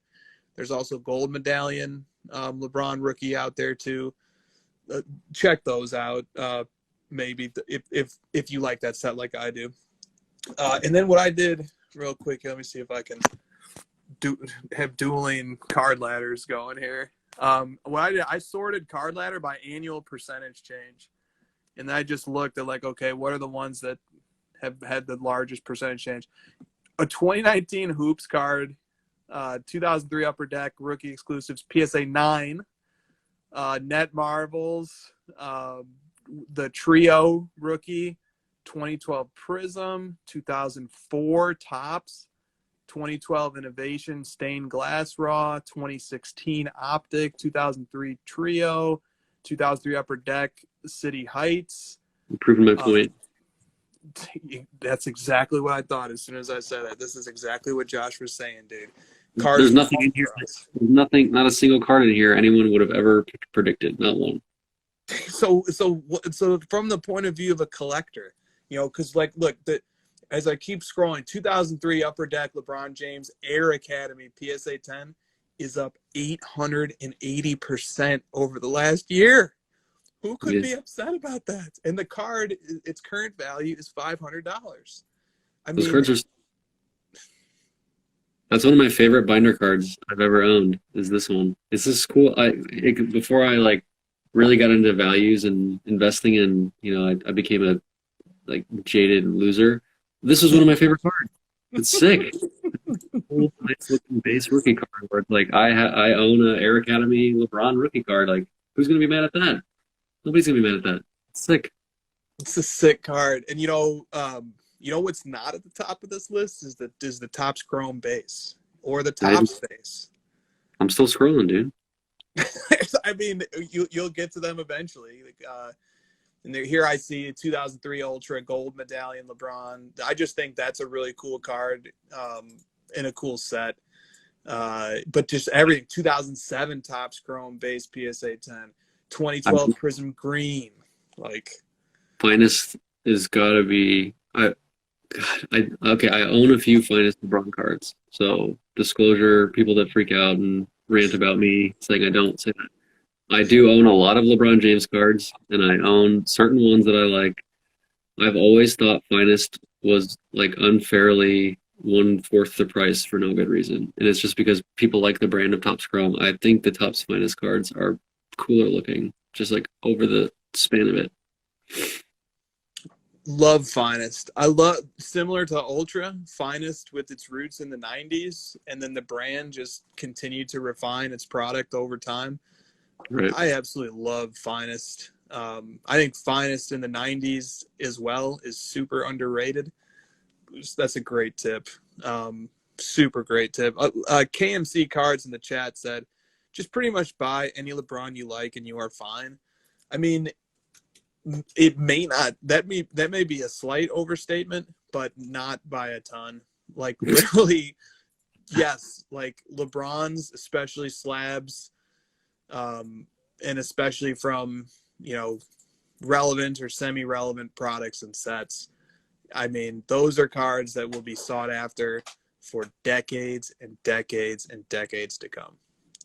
There's also Gold Medallion LeBron rookie out there too. Check those out. Maybe if you like that set like I do. And then what I did real quick, let me see if I can have dueling card ladders going here. What I did, I sorted card ladder by annual percentage change. And then I just looked at like, okay, what are the ones that have had the largest percentage change? A 2019 Hoops card, 2003 Upper Deck rookie exclusives, PSA 9, Net Marvels, the Trio rookie, 2012 Prism, 2004 Topps, 2012 Innovation Stained Glass Raw, 2016 Optic, 2003 Trio, 2003 Upper Deck City Heights. Proving my point. That's exactly what I thought as soon as I said that. This is exactly what Josh was saying, dude. There's nothing in here. There's nothing, not a single card in here anyone would have ever predicted. Not one. So from the point of view of a collector, because like, look, as I keep scrolling, 2003 Upper Deck LeBron James Air Academy PSA 10 is up 880% over the last year. Who could be upset about that? And the card, its current value is $500. Those cards are. That's one of my favorite binder cards I've ever owned. Is this one? This is cool. Before I really got into values and investing in, I became a jaded loser. This was one of my favorite cards. It's sick. Cool, nice looking base rookie card where it's like I own a Air Academy LeBron rookie card. Like, who's gonna be mad at that? Nobody's gonna be mad at that. It's sick. It's a sick card. And what's not at the top of this list is the Topps Chrome base or the Topps base. I'm still scrolling, dude. I mean, you'll get to them eventually. And here I see a 2003 Ultra Gold Medallion LeBron. I just think that's a really cool card and a cool set. But just everything. 2007 Topps Chrome base PSA 10. 2012 Prism Green. Finest is gotta be. I own a few Finest LeBron cards. So disclosure, people that freak out and rant about me saying I don't say that. I do own a lot of LeBron James cards, and I own certain ones that I like. I've always thought Finest was unfairly 1/4 the price for no good reason, and it's just because people like the brand of Topps Chrome. I think the Topps Finest cards are cooler looking, just over the span of it. Love Finest. I love, similar to Ultra, Finest with its roots in the 90s, and then the brand just continued to refine its product over time. Right. I absolutely love Finest. I think Finest in the 90s as well is super underrated. That's a great tip. Super great tip. KMC Cards in the chat said, just pretty much buy any LeBron you like and you are fine. I mean, it may not. That may be a slight overstatement, but not by a ton. Literally, yes. LeBron's, especially slabs, and especially from relevant or semi-relevant products and sets. I mean, those are cards that will be sought after for decades and decades and decades to come.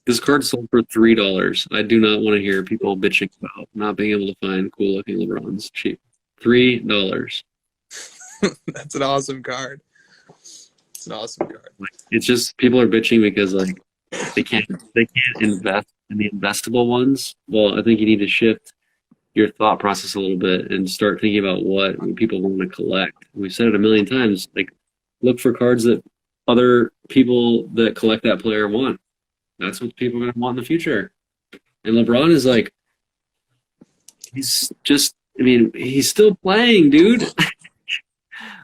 This card sold for $3. I do not want to hear people bitching about not being able to find cool looking LeBrons cheap. $3. That's an awesome card. It's an awesome card. It's just people are bitching because they can't invest in the investable ones. Well, I think you need to shift your thought process a little bit and start thinking about what people want to collect. We've said it a million times. Look for cards that other people that collect that player want. That's what people are going to want in the future. And LeBron is he's still playing, dude.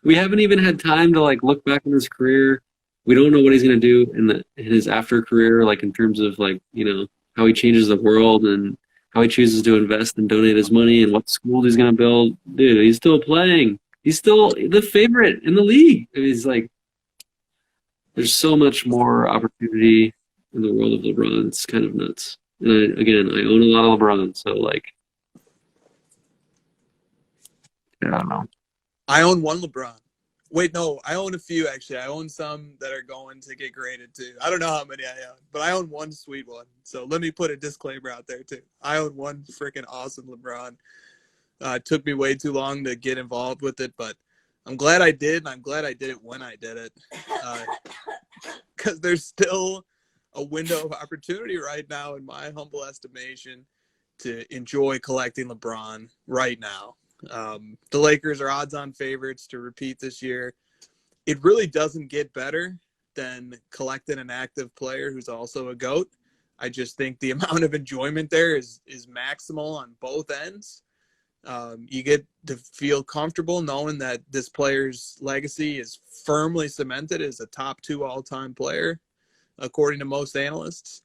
We haven't even had time to look back on his career. We don't know what he's going to do in his after career, in terms of how he changes the world and how he chooses to invest and donate his money and what school he's going to build. Dude, he's still playing. He's still the favorite in the league. He's like, there's so much more opportunity in the world of LeBron. It's kind of nuts. And I own a lot of LeBron, so like, I don't know. I own one LeBron. Wait, no, I own a few actually. I own some that are going to get graded too. I don't know how many I own, but I own one sweet one. So let me put a disclaimer out there too. I own one freaking awesome LeBron. It took me way too long to get involved with it, but I'm glad I did, and I'm glad I did it when I did it. Because there's still a window of opportunity right now, in my humble estimation, to enjoy collecting LeBron right now. The Lakers are odds-on favorites to repeat this year. It really doesn't get better than collecting an active player who's also a GOAT. I just think the amount of enjoyment there is maximal on both ends. You get to feel comfortable knowing that this player's legacy is firmly cemented as a top 2 all-time player, according to most analysts.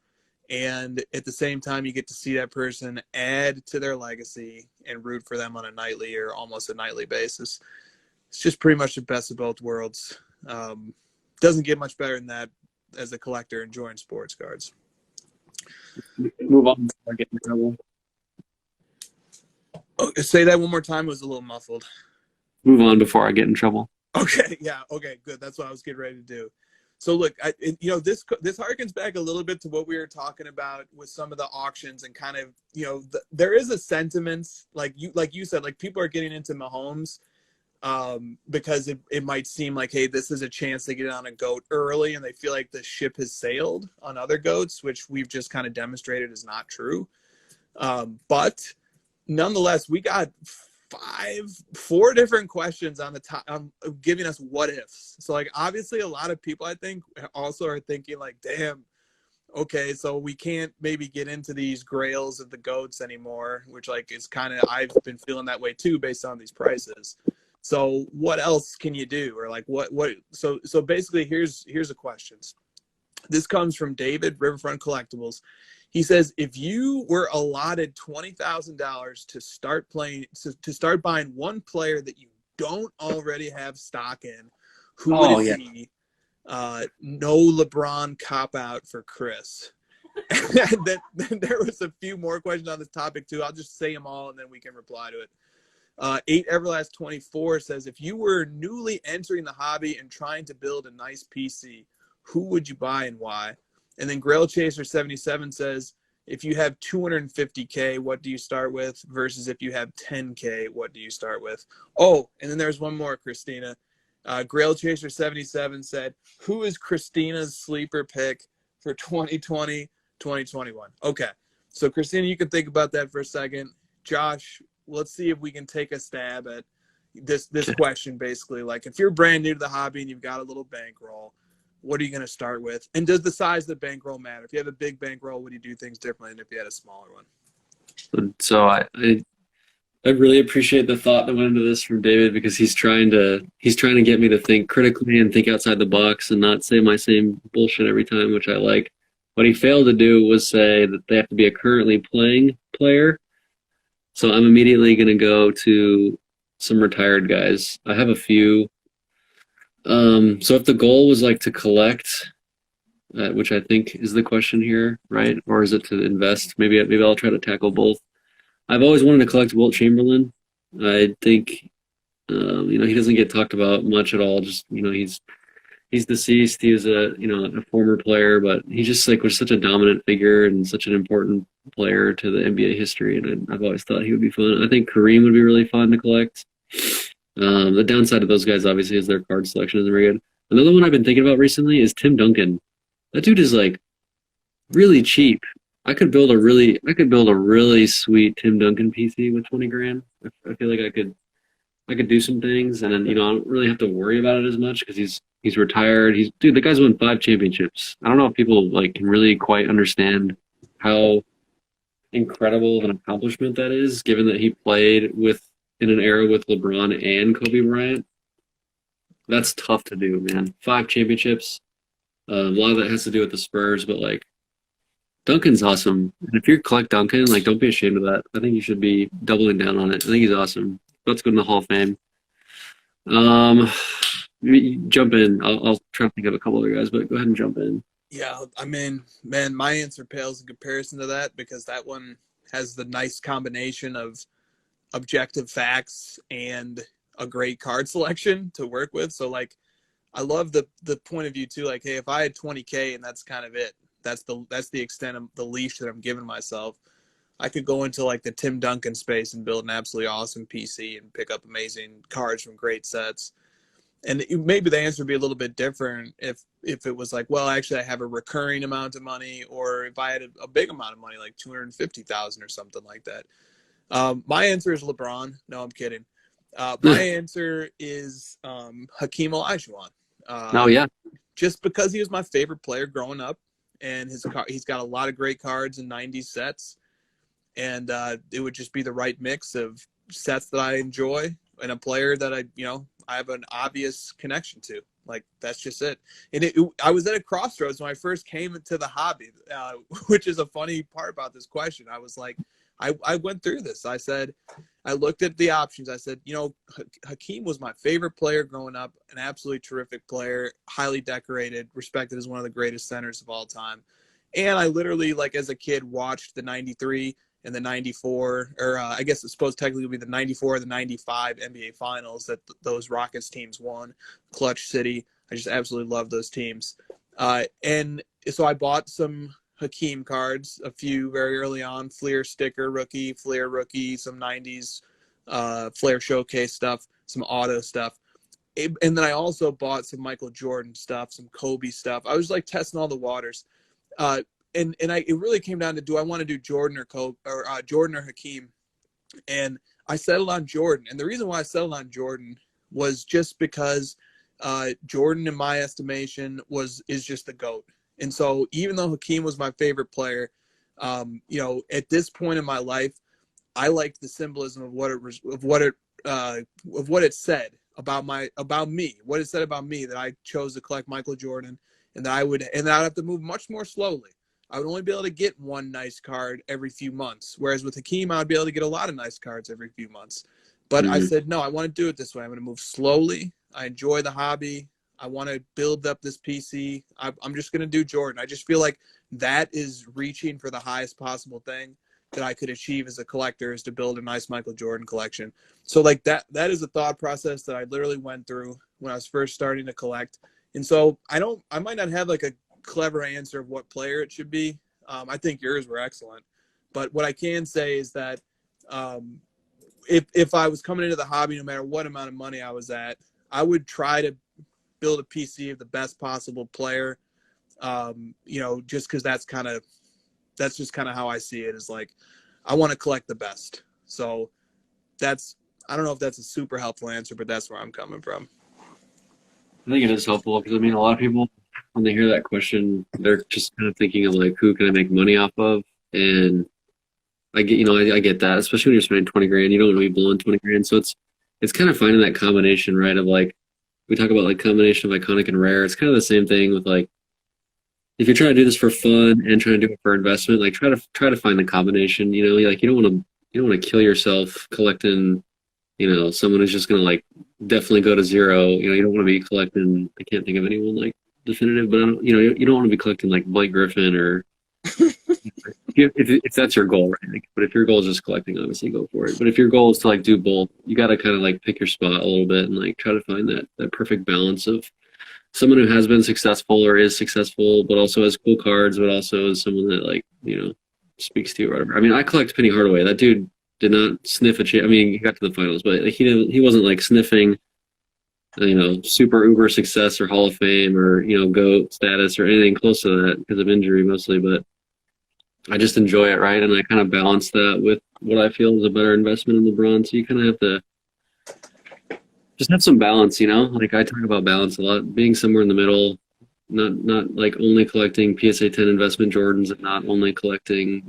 And at the same time, you get to see that person add to their legacy and root for them on a nightly or almost a nightly basis. It's just pretty much the best of both worlds. Doesn't get much better than that as a collector enjoying sports cards. Move on before I get in trouble. Oh, say that one more time. It was a little muffled. Move on before I get in trouble. Okay, yeah, okay, good. That's what I was getting ready to do. So look, this harkens back a little bit to what we were talking about with some of the auctions and kind of, there is a sentiment like you said, like people are getting into Mahomes because it might seem like, hey, this is a chance to get on a GOAT early, and they feel like the ship has sailed on other GOATs, which we've just kind of demonstrated is not true. But nonetheless, we got 4 different questions on the top, giving us what ifs. So like, obviously a lot of people I think also are thinking like, damn, okay, so we can't maybe get into these grails of the GOATs anymore, which like is kind of, I've been feeling that way too based on these prices. So what else can you do? Or like so basically here's the questions. This comes from David, Riverfront Collectibles. He says, if you were allotted $20,000 to start buying one player that you don't already have stock in, who would it be? No LeBron cop out for Chris. And then there was a few more questions on this topic too. I'll just say them all and then we can reply to it. 8 Everlast 24 says, if you were newly entering the hobby and trying to build a nice PC, who would you buy and why? And then Grail Chaser 77 says, if you have 250K, what do you start with? Versus if you have 10K, what do you start with? Oh, and then there's one more, Christina. Grail Chaser 77 said, who is Christina's sleeper pick for 2020, 2021? Okay, so Christina, you can think about that for a second. Josh, let's see if we can take a stab at this question basically. Like, if you're brand new to the hobby and you've got a little bankroll, what are you going to start with? And does the size of the bankroll matter? If you have a big bankroll, would you do things differently than if you had a smaller one? So I really appreciate the thought that went into this from David, because he's trying to get me to think critically and think outside the box and not say my same bullshit every time, which I like. What he failed to do was say that they have to be a currently playing player. So I'm immediately going to go to some retired guys. I have a few. So if the goal was like to collect, which I think is the question here, right? Or is it to invest? Maybe I'll try to tackle both. I've always wanted to collect Wilt Chamberlain. I think, he doesn't get talked about much at all. Just, he's deceased. He was a former player, but he just like was such a dominant figure and such an important player to the NBA history. And I've always thought he would be fun. I think Kareem would be really fun to collect. The downside of those guys obviously is their card selection isn't very good. Another one I've been thinking about recently is Tim Duncan. That dude is like really cheap. I could build a really sweet Tim Duncan PC with 20 grand. I feel like I could do some things, and then I don't really have to worry about it as much because he's retired. The guy's won 5 championships. I don't know if people like can really quite understand how incredible of an accomplishment that is, given that he played in an era with LeBron and Kobe Bryant. That's tough to do, man. 5 championships. A lot of that has to do with the Spurs, but like Duncan's awesome. And if you collect Duncan, like, don't be ashamed of that. I think you should be doubling down on it. I think he's awesome. Let's go to the Hall of Fame. Jump in. I'll try to think of a couple other guys, but go ahead and jump in. Yeah, I mean, man, my answer pales in comparison to that because that one has the nice combination of objective facts and a great card selection to work with. So, like, I love the point of view too. Like, hey, if I had 20K and that's kind of it, that's the extent of the leash that I'm giving myself. I could go into like the Tim Duncan space and build an absolutely awesome PC and pick up amazing cards from great sets. And maybe the answer would be a little bit different if it was like, well, actually I have a recurring amount of money, or if I had a big amount of money, like 250,000 or something like that. My answer is LeBron. No, I'm kidding. My answer is Hakeem Olajuwon. Oh yeah. Just because he was my favorite player growing up, and he's got a lot of great cards in 90s sets, and it would just be the right mix of sets that I enjoy and a player that I have an obvious connection to. Like, that's just it. And I was at a crossroads when I first came into the hobby, which is a funny part about this question. I was like, I went through this. I said, I looked at the options. I said, Hakeem was my favorite player growing up, an absolutely terrific player, highly decorated, respected as one of the greatest centers of all time. And I literally, like, as a kid, watched the 93 and the 94, or I guess it's supposed to technically be the 94 or the 95 NBA Finals that those Rockets teams won, Clutch City. I just absolutely love those teams. And so I bought some Hakeem cards, a few very early on, Fleer sticker rookie, Flair rookie, some 90s Flair showcase stuff, some auto stuff. And then I also bought some Michael Jordan stuff, some Kobe stuff. I was like testing all the waters. And it really came down to, do I want to do Jordan or Kobe, or Jordan or Hakeem? And I settled on Jordan. And the reason why I settled on Jordan was just because Jordan, in my estimation, is just the GOAT. And so even though Hakeem was my favorite player, at this point in my life, I liked the symbolism of what it said about me, what it said about me, that I chose to collect Michael Jordan, and that I'd have to move much more slowly. I would only be able to get one nice card every few months, whereas with Hakeem, I'd be able to get a lot of nice cards every few months. But I said, no, I want to do it this way. I'm going to move slowly. I enjoy the hobby. I want to build up this PC. I'm just going to do Jordan. I just feel like that is reaching for the highest possible thing that I could achieve as a collector, is to build a nice Michael Jordan collection. So like that is a thought process that I literally went through when I was first starting to collect. And so I might not have like a clever answer of what player it should be. I think yours were excellent. But what I can say is that if I was coming into the hobby, no matter what amount of money I was at, I would try to build a PC of the best possible player, just because that's just kind of how I see it, is like, I want to collect the best. So I don't know if that's a super helpful answer, but that's where I'm coming from. I think it is helpful because, I mean, a lot of people, when they hear that question, they're just kind of thinking of like, who can I make money off of? And I get that, especially when you're spending 20 grand, you don't want to be blowing 20 grand. So it's kind of finding that combination, right? Of like, we talk about like combination of iconic and rare. It's kind of the same thing with like, if you're trying to do this for fun and trying to do it for investment, like try to find the combination. Like you don't want to kill yourself collecting, someone who's just gonna like definitely go to zero. You don't want to be collecting. I can't think of anyone like definitive, but you don't want to be collecting like Blake Griffin or if that's your goal, right? Like, but if your goal is just collecting, obviously go for it. But if your goal is to like do both, you got to kind of like pick your spot a little bit and like try to find that perfect balance of someone who has been successful or is successful, but also has cool cards, but also is someone that like, speaks to you or whatever. I mean, I collect Penny Hardaway. That dude did not sniff a chip. I mean, he got to the finals, but he wasn't like sniffing, super uber success or Hall of Fame or, GOAT status or anything close to that because of injury mostly. But I just enjoy it, right? And I kind of balance that with what I feel is a better investment in LeBron. So you kind of have to just have some balance, like I talk about balance a lot, being somewhere in the middle, not like only collecting PSA 10 investment Jordans and not only collecting,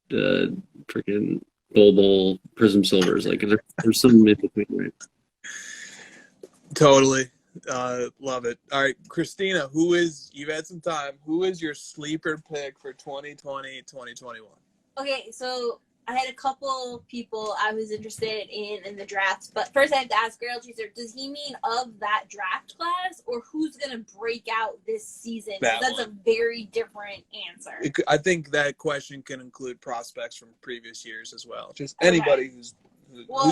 the freaking Bowl Prism Silvers. Like there's some in between, right? Totally. Love it. All right, Christina, you've had some time. Who is your sleeper pick for 2020, 2021? Okay, so I had a couple people I was interested in the draft, but first I have to ask Grail Chaser, does he mean of that draft class or who's going to break out this season? That's a very different answer. I think that question can include prospects from previous years as well. Just anybody who's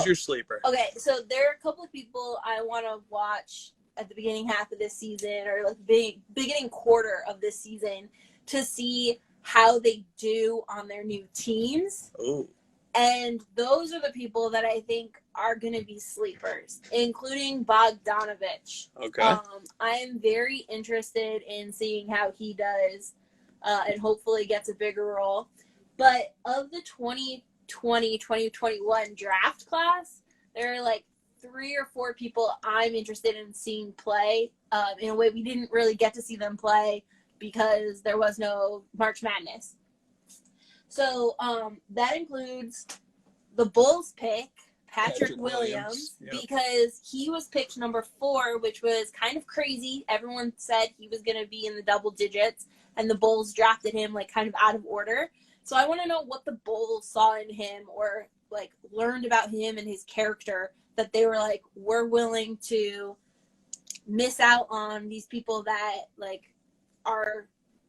your sleeper. Okay, so there are a couple of people I want to watch at the beginning half of this season or like beginning quarter of this season to see how they do on their new teams. Ooh. And those are the people that I think are going to be sleepers, including Bogdanovich. Okay. I am very interested in seeing how he does and hopefully gets a bigger role. But of the 2020-2021 draft class, there are like 3 or 4 people I'm interested in seeing play in a way we didn't really get to see them play because there was no March Madness. So that includes the Bulls pick, Patrick Williams, because he was picked number 4, which was kind of crazy. Everyone said he was going to be in the double digits, and the Bulls drafted him like kind of out of order. So I want to know what the Bulls saw in him or like learned about him and his character that they were like, we're willing to miss out on these people that like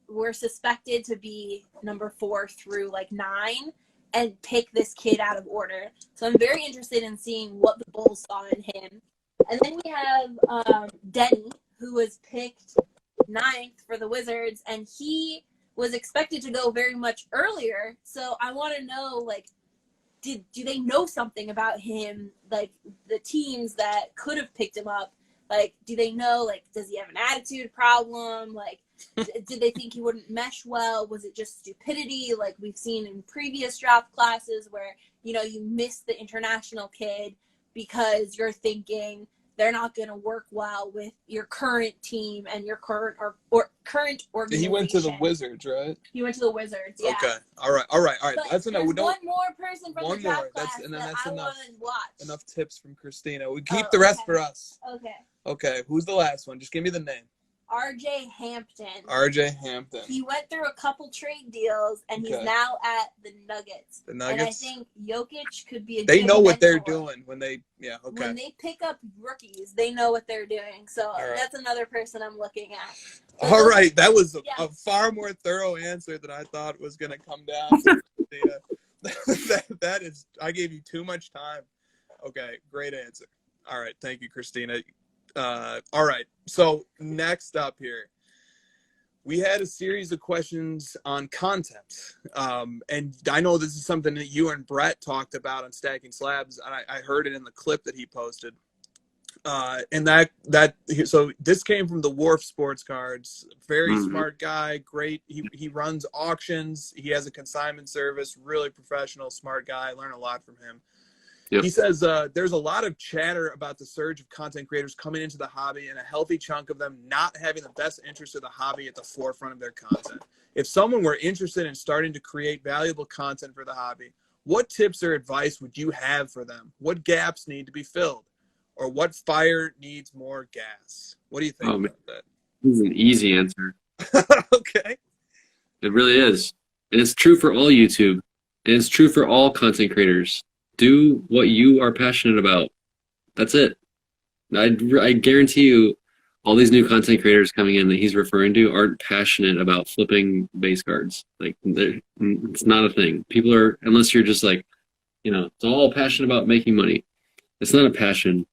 were suspected to be number 4 through like 9 and pick this kid out of order. So I'm very interested in seeing what the Bulls saw in him. And then we have Denny, who was picked 9th for the Wizards, and he was expected to go very much earlier. So I want to know, like, do they know something about him, like the teams that could have picked him up? Like, do they know, like, does he have an attitude problem? Like, did they think he wouldn't mesh well? Was it just stupidity like we've seen in previous draft classes where, you know, you miss the international kid because you're thinking they're not going to work well with your current team and your current or current organization. He went to the Wizards, right? He went to the Wizards, yeah. Okay. All right. But That's enough. one more person from the draft class That's that I want to watch. Enough tips from Christina. We keep the rest for us. Okay. Who's the last one? Just give me the name. RJ Hampton. RJ Hampton. He went through a couple trade deals, and he's now at the Nuggets. The Nuggets. And I think Jokic could be a They good know what they're mentor. doing when they, When they pick up rookies, they know what they're doing. So that's another person I'm looking at. So all right. That was a far more thorough answer than I thought was going to come down. That is, I gave you too much time. Okay. Great answer. All right. Thank you, Christina. All right. So next up here, we had a series of questions on content. And I know this is something that you and Brett talked about on Stacking Slabs. And I heard it in the clip that he posted. So this came from the Wharf Sports Cards. Very smart guy. Great. He runs auctions. He has a consignment service. Really professional, smart guy. I learned a lot from him. Yep. He says there's a lot of chatter about the surge of content creators coming into the hobby and a healthy chunk of them not having the best interest of the hobby at the forefront of their content. If someone were interested in starting to create valuable content for the hobby, what tips or advice would you have for them? What gaps need to be filled? Or what fire needs more gas? What do you think about that? This is an easy answer. Okay. It really is. And it's true for all YouTube. And it's true for all content creators. Do what you are passionate about. That's it. I guarantee you all these new content creators coming in that he's referring to aren't passionate about flipping base cards. Like, it's not a thing. People are, unless you're just like, it's all passionate about making money. It's not a passion.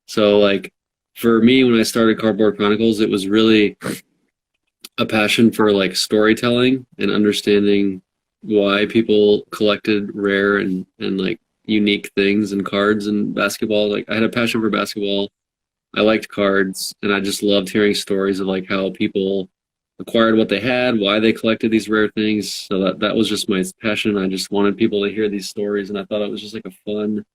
So, like, for me, when I started Cardboard Chronicles, it was really a passion for, like, storytelling and understanding why people collected rare and like, unique things and cards and basketball. Like, I had a passion for basketball. I liked cards, and I just loved hearing stories of like how people acquired what they had, why they collected these rare things. So that was just my passion. I just wanted people to hear these stories, and I thought it was just like a fun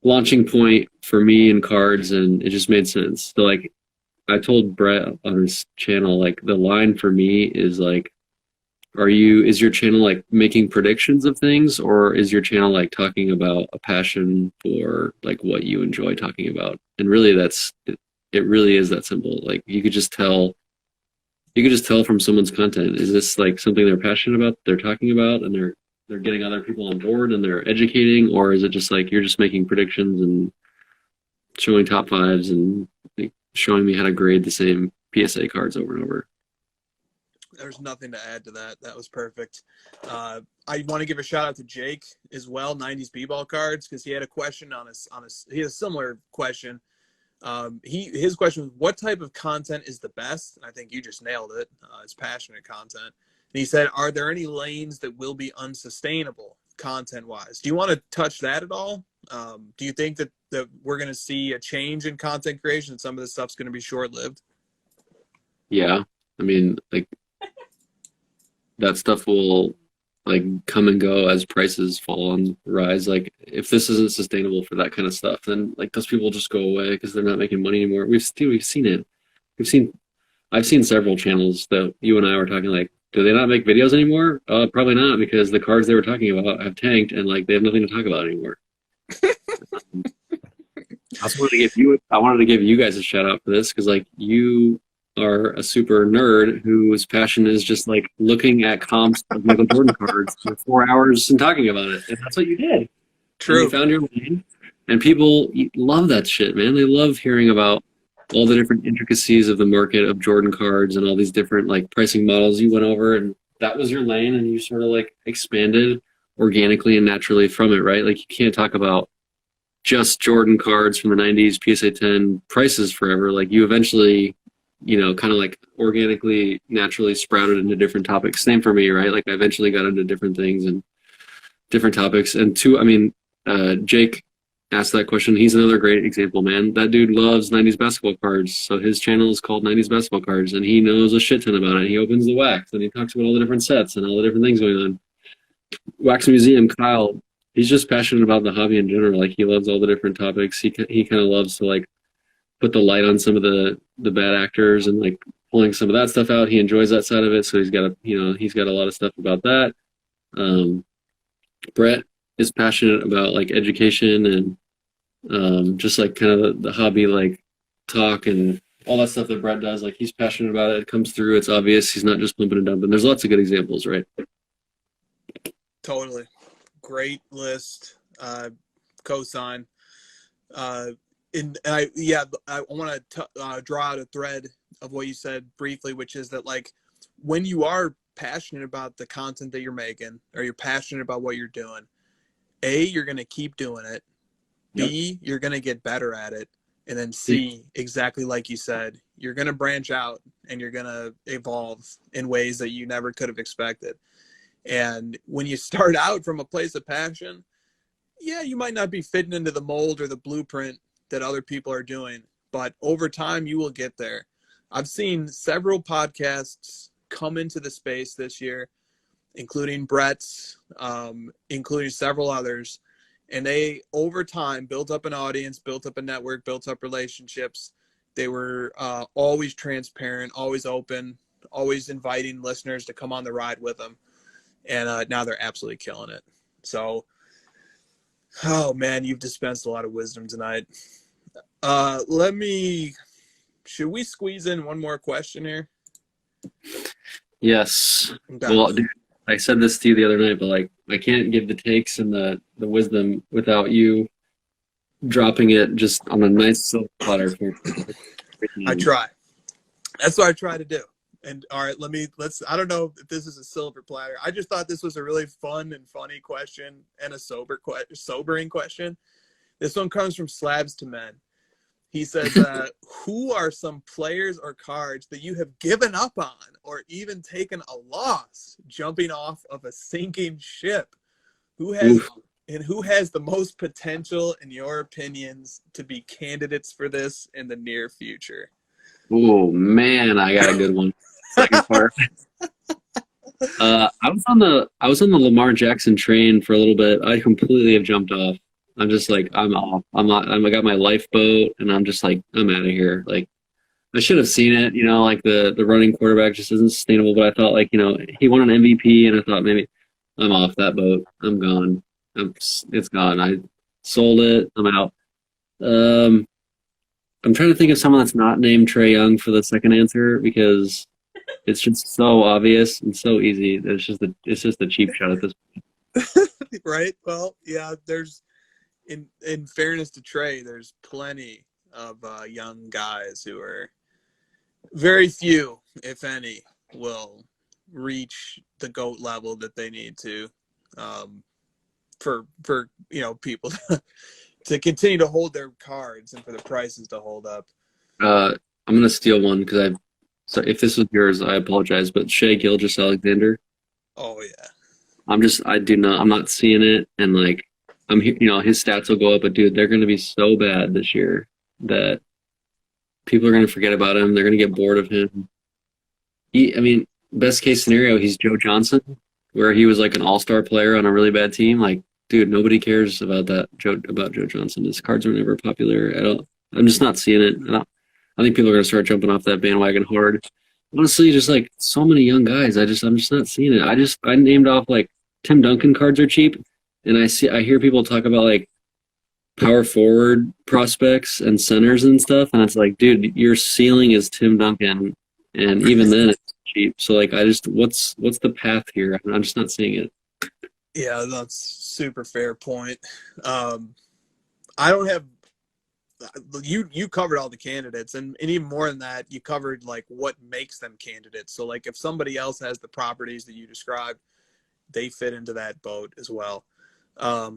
launching point for me in cards, and it just made sense. So like I told Brett on his channel, like the line for me is like, is your channel like making predictions of things, or is your channel like talking about a passion for like what you enjoy talking about? And really that's it really is that simple. Like you could just tell from someone's content, is this like something they're passionate about, they're talking about, and they're getting other people on board and they're educating, or is it just like you're just making predictions and showing top fives and like, showing me how to grade the same PSA cards over and over? There's nothing to add to that. That was perfect. I want to give a shout out to Jake as well, 90s B-ball cards, because he had a question he had a similar question. His question was, what type of content is the best? And I think you just nailed it. It's passionate content. And he said, are there any lanes that will be unsustainable content-wise? Do you want to touch that at all? Do you think that we're going to see a change in content creation and some of this stuff's going to be short-lived? Yeah. I mean, like, that stuff will like come and go as prices fall and rise. Like if this isn't sustainable for that kind of stuff, then like those people just go away because they're not making money anymore. We've seen it. I've seen several channels that you and I were talking like, do they not make videos anymore? Probably not, because the cards they were talking about have tanked and like they have nothing to talk about anymore. I wanted to give you guys a shout out for this, because like you are a super nerd whose passion is just like looking at comps of Michael Jordan cards for 4 hours and talking about it. And that's what you did. True. And you found your lane. And people love that shit, man. They love hearing about all the different intricacies of the market of Jordan cards and all these different like pricing models you went over. And that was your lane, and you sort of like expanded organically and naturally from it, right? Like you can't talk about just Jordan cards from the 90s, PSA 10 prices forever. Like you eventually, kind of like organically, naturally sprouted into different topics. Same for me, right? Like I eventually got into different things and different topics. And Jake asked that question. He's another great example, man. That dude loves 90s basketball cards. So his channel is called 90s Basketball Cards, and he knows a shit ton about it. He opens the wax and he talks about all the different sets and all the different things going on. Wax Museum, Kyle, he's just passionate about the hobby in general. Like he loves all the different topics. He kind of loves to like put the light on some of the bad actors and like pulling some of that stuff out. He enjoys that side of it. So he's got a lot of stuff about that. Brett is passionate about like education and just like kind of the hobby, like talk and all that stuff that Brett does. Like he's passionate about it. It comes through. It's obvious. He's not just pumping and dumping. There's lots of good examples, right? Totally. Great list. Cosign. I want to draw out a thread of what you said briefly, which is that like when you are passionate about the content that you're making, or you're passionate about what you're doing, A, you're going to keep doing it. B, you're going to get better at it. And then C, exactly like you said, you're going to branch out and you're going to evolve in ways that you never could have expected. And when you start out from a place of passion, yeah, you might not be fitting into the mold or the blueprint that other people are doing, but over time you will get there. I've seen several podcasts come into the space this year, including Brett's, including several others, and they over time built up an audience, built up a network, built up relationships. They were always transparent, always open, always inviting listeners to come on the ride with them, and now they're absolutely killing it. So oh man, you've dispensed a lot of wisdom tonight. Should we squeeze in one more question here? Yes. Okay. Well, dude, I said this to you the other night, but like I can't give the takes and the wisdom without you dropping it just on a nice silver platter. I try. That's what I try to do. And all right, let's I don't know if this is a silver platter. I just thought this was a really fun and funny question and a sobering question. This one comes from Slabs to Men. He says, who are some players or cards that you have given up on or even taken a loss jumping off of a sinking ship? Who has the most potential, in your opinions, to be candidates for this in the near future? Oh man, I got a good one. Second part. I was on the Lamar Jackson train for a little bit. I completely have jumped off. I'm just like, I'm off. I got my lifeboat and I'm just like, I'm out of here. Like I should have seen it, like the running quarterback just isn't sustainable, but I thought like, he won an MVP and I thought maybe I'm off that boat. I'm gone. It's gone. I sold it. I'm out. I'm trying to think of someone that's not named Trey Young for the second answer because it's just so obvious and so easy that it's just a cheap shot at this. Right? Well, yeah, there's in fairness to Trey, there's plenty of young guys who are very few, if any, will reach the GOAT level that they need to for people to continue to hold their cards and for the prices to hold up. I'm gonna steal one because so if this was yours, I apologize, but Shea Gilgeous-Alexander. Oh yeah. I'm not seeing it, and like his stats will go up, but dude, they're gonna be so bad this year that people are gonna forget about him. They're gonna get bored of him. Best case scenario, he's Joe Johnson, where he was like an all-star player on a really bad team. Like, dude, nobody cares about Joe Johnson. His cards were never popular at all. I'm just not seeing it. I think people are gonna start jumping off that bandwagon hard. Honestly, just like so many young guys, I'm just not seeing it. I named off like Tim Duncan cards are cheap, and I hear people talk about like power forward prospects and centers and stuff, and it's like, dude, your ceiling is Tim Duncan, and even then it's cheap. So like, what's the path here? I'm just not seeing it. Yeah, that's super fair point. I don't have you covered all the candidates, and even more than that, you covered like what makes them candidates. So like if somebody else has the properties that you described, they fit into that boat as well. I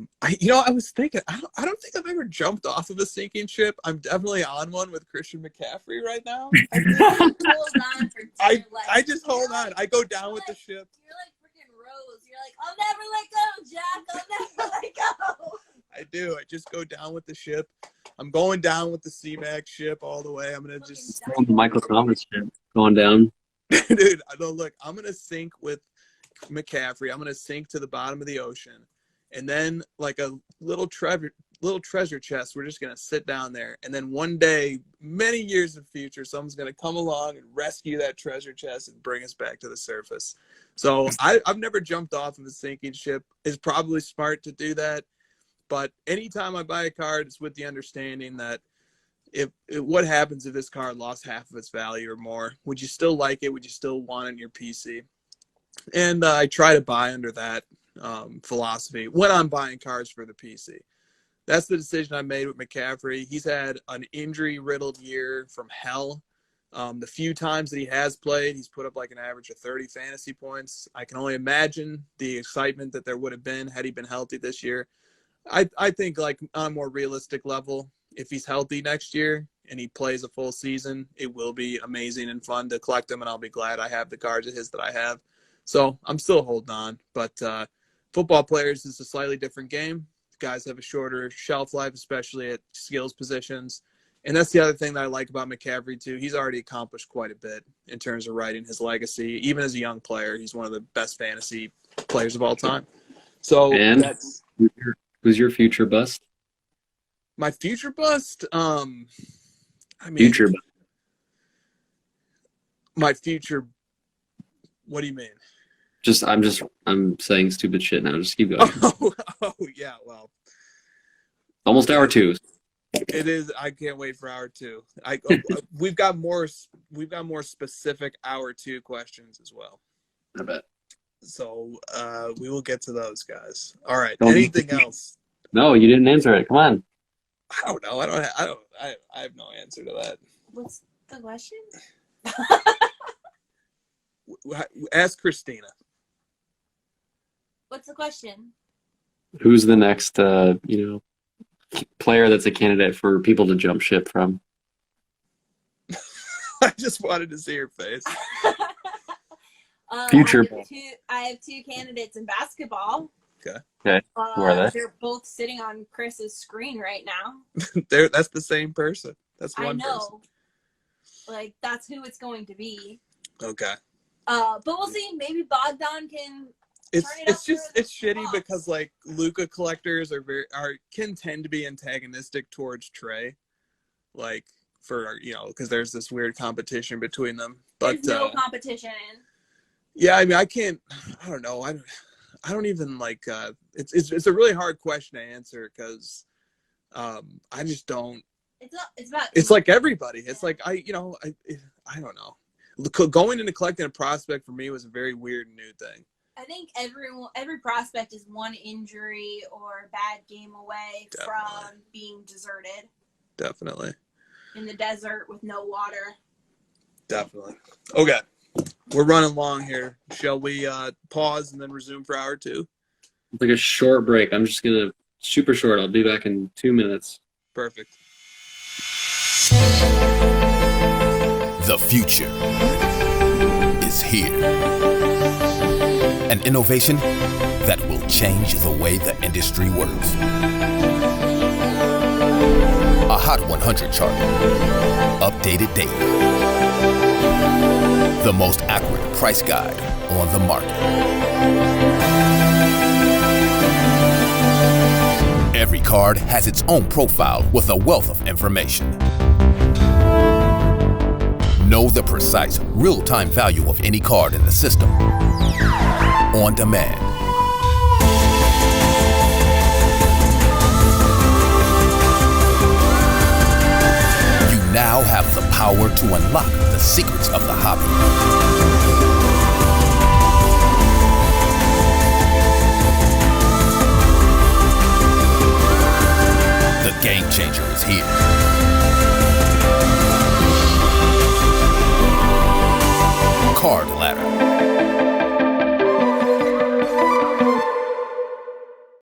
was thinking, I don't think I've ever jumped off of a sinking ship. I'm definitely on one with Christian McCaffrey right now. I just hold on. I go down with the ship. You're like freaking Rose. You're like, I'll never let go, Jack. I'll never let go. I do. I just go down with the ship. I'm going down with the C-Mac ship all the way. I'm gonna just the Michael Thomas ship going down. Dude, look, I'm gonna sink with McCaffrey. I'm gonna sink to the bottom of the ocean, and then like a little treasure chest, we're just gonna sit down there, and then one day, many years in the future, someone's gonna come along and rescue that treasure chest and bring us back to the surface. So I've never jumped off of a sinking ship. It's probably smart to do that. But anytime I buy a card, it's with the understanding that what happens if this card lost half of its value or more? Would you still like it? Would you still want it in your PC? And I try to buy under that philosophy when I'm buying cards for the PC. That's the decision I made with McCaffrey. He's had an injury-riddled year from hell. The few times that he has played, he's put up like an average of 30 fantasy points. I can only imagine the excitement that there would have been had he been healthy this year. I think like on a more realistic level, if he's healthy next year and he plays a full season, it will be amazing and fun to collect him, and I'll be glad I have the cards of his that I have. So I'm still holding on, but football players is a slightly different game. Guys have a shorter shelf life, especially at skills positions. And that's the other thing that I like about McCaffrey too. He's already accomplished quite a bit in terms of writing his legacy. Even as a young player, he's one of the best fantasy players of all time. So and that's who's your future bust? My future bust? Future bust. My future. What do you mean? I'm saying stupid shit now. Just keep going. Oh yeah. Well, almost hour 2. It is. I can't wait for hour 2. We've got more specific hour 2 questions as well. I bet. So we will get to those, guys. All right. Anything else? No, you didn't answer it. Come on. I don't know. I have no answer to that. What's the question? Ask Christina. What's the question? Who's the next, player that's a candidate for people to jump ship from? I just wanted to see your face. Future. I have two candidates in basketball. Okay. Who are they? They're both sitting on Chris's screen right now. That's the same person. That's one person. I know. Like, that's who it's going to be. Okay. But we'll see. Maybe Bogdan can. It's shitty because like Luka collectors can tend to be antagonistic towards Trey, like because there's this weird competition between them. But there's no competition. Yeah, I mean, I don't know. I don't even like. It's a really hard question to answer because I just don't. It's about. It's like everybody. It's like I don't know. Going into collecting a prospect for me was a very weird new thing. I think every prospect is one injury or bad game away from being deserted. Definitely. In the desert with no water. Definitely. Okay. We're running long here. Shall we pause and then resume for hour 2? It's like a short break. I'm just gonna super short. I'll be back in 2 minutes. Perfect. The future is here. An innovation that will change the way the industry works. A Hot 100 chart, updated daily. The most accurate price guide on the market. Every card has its own profile with a wealth of information. Know the precise, real-time value of any card in the system. On demand. You now have the power to unlock the secrets of the hobby. The game changer is here.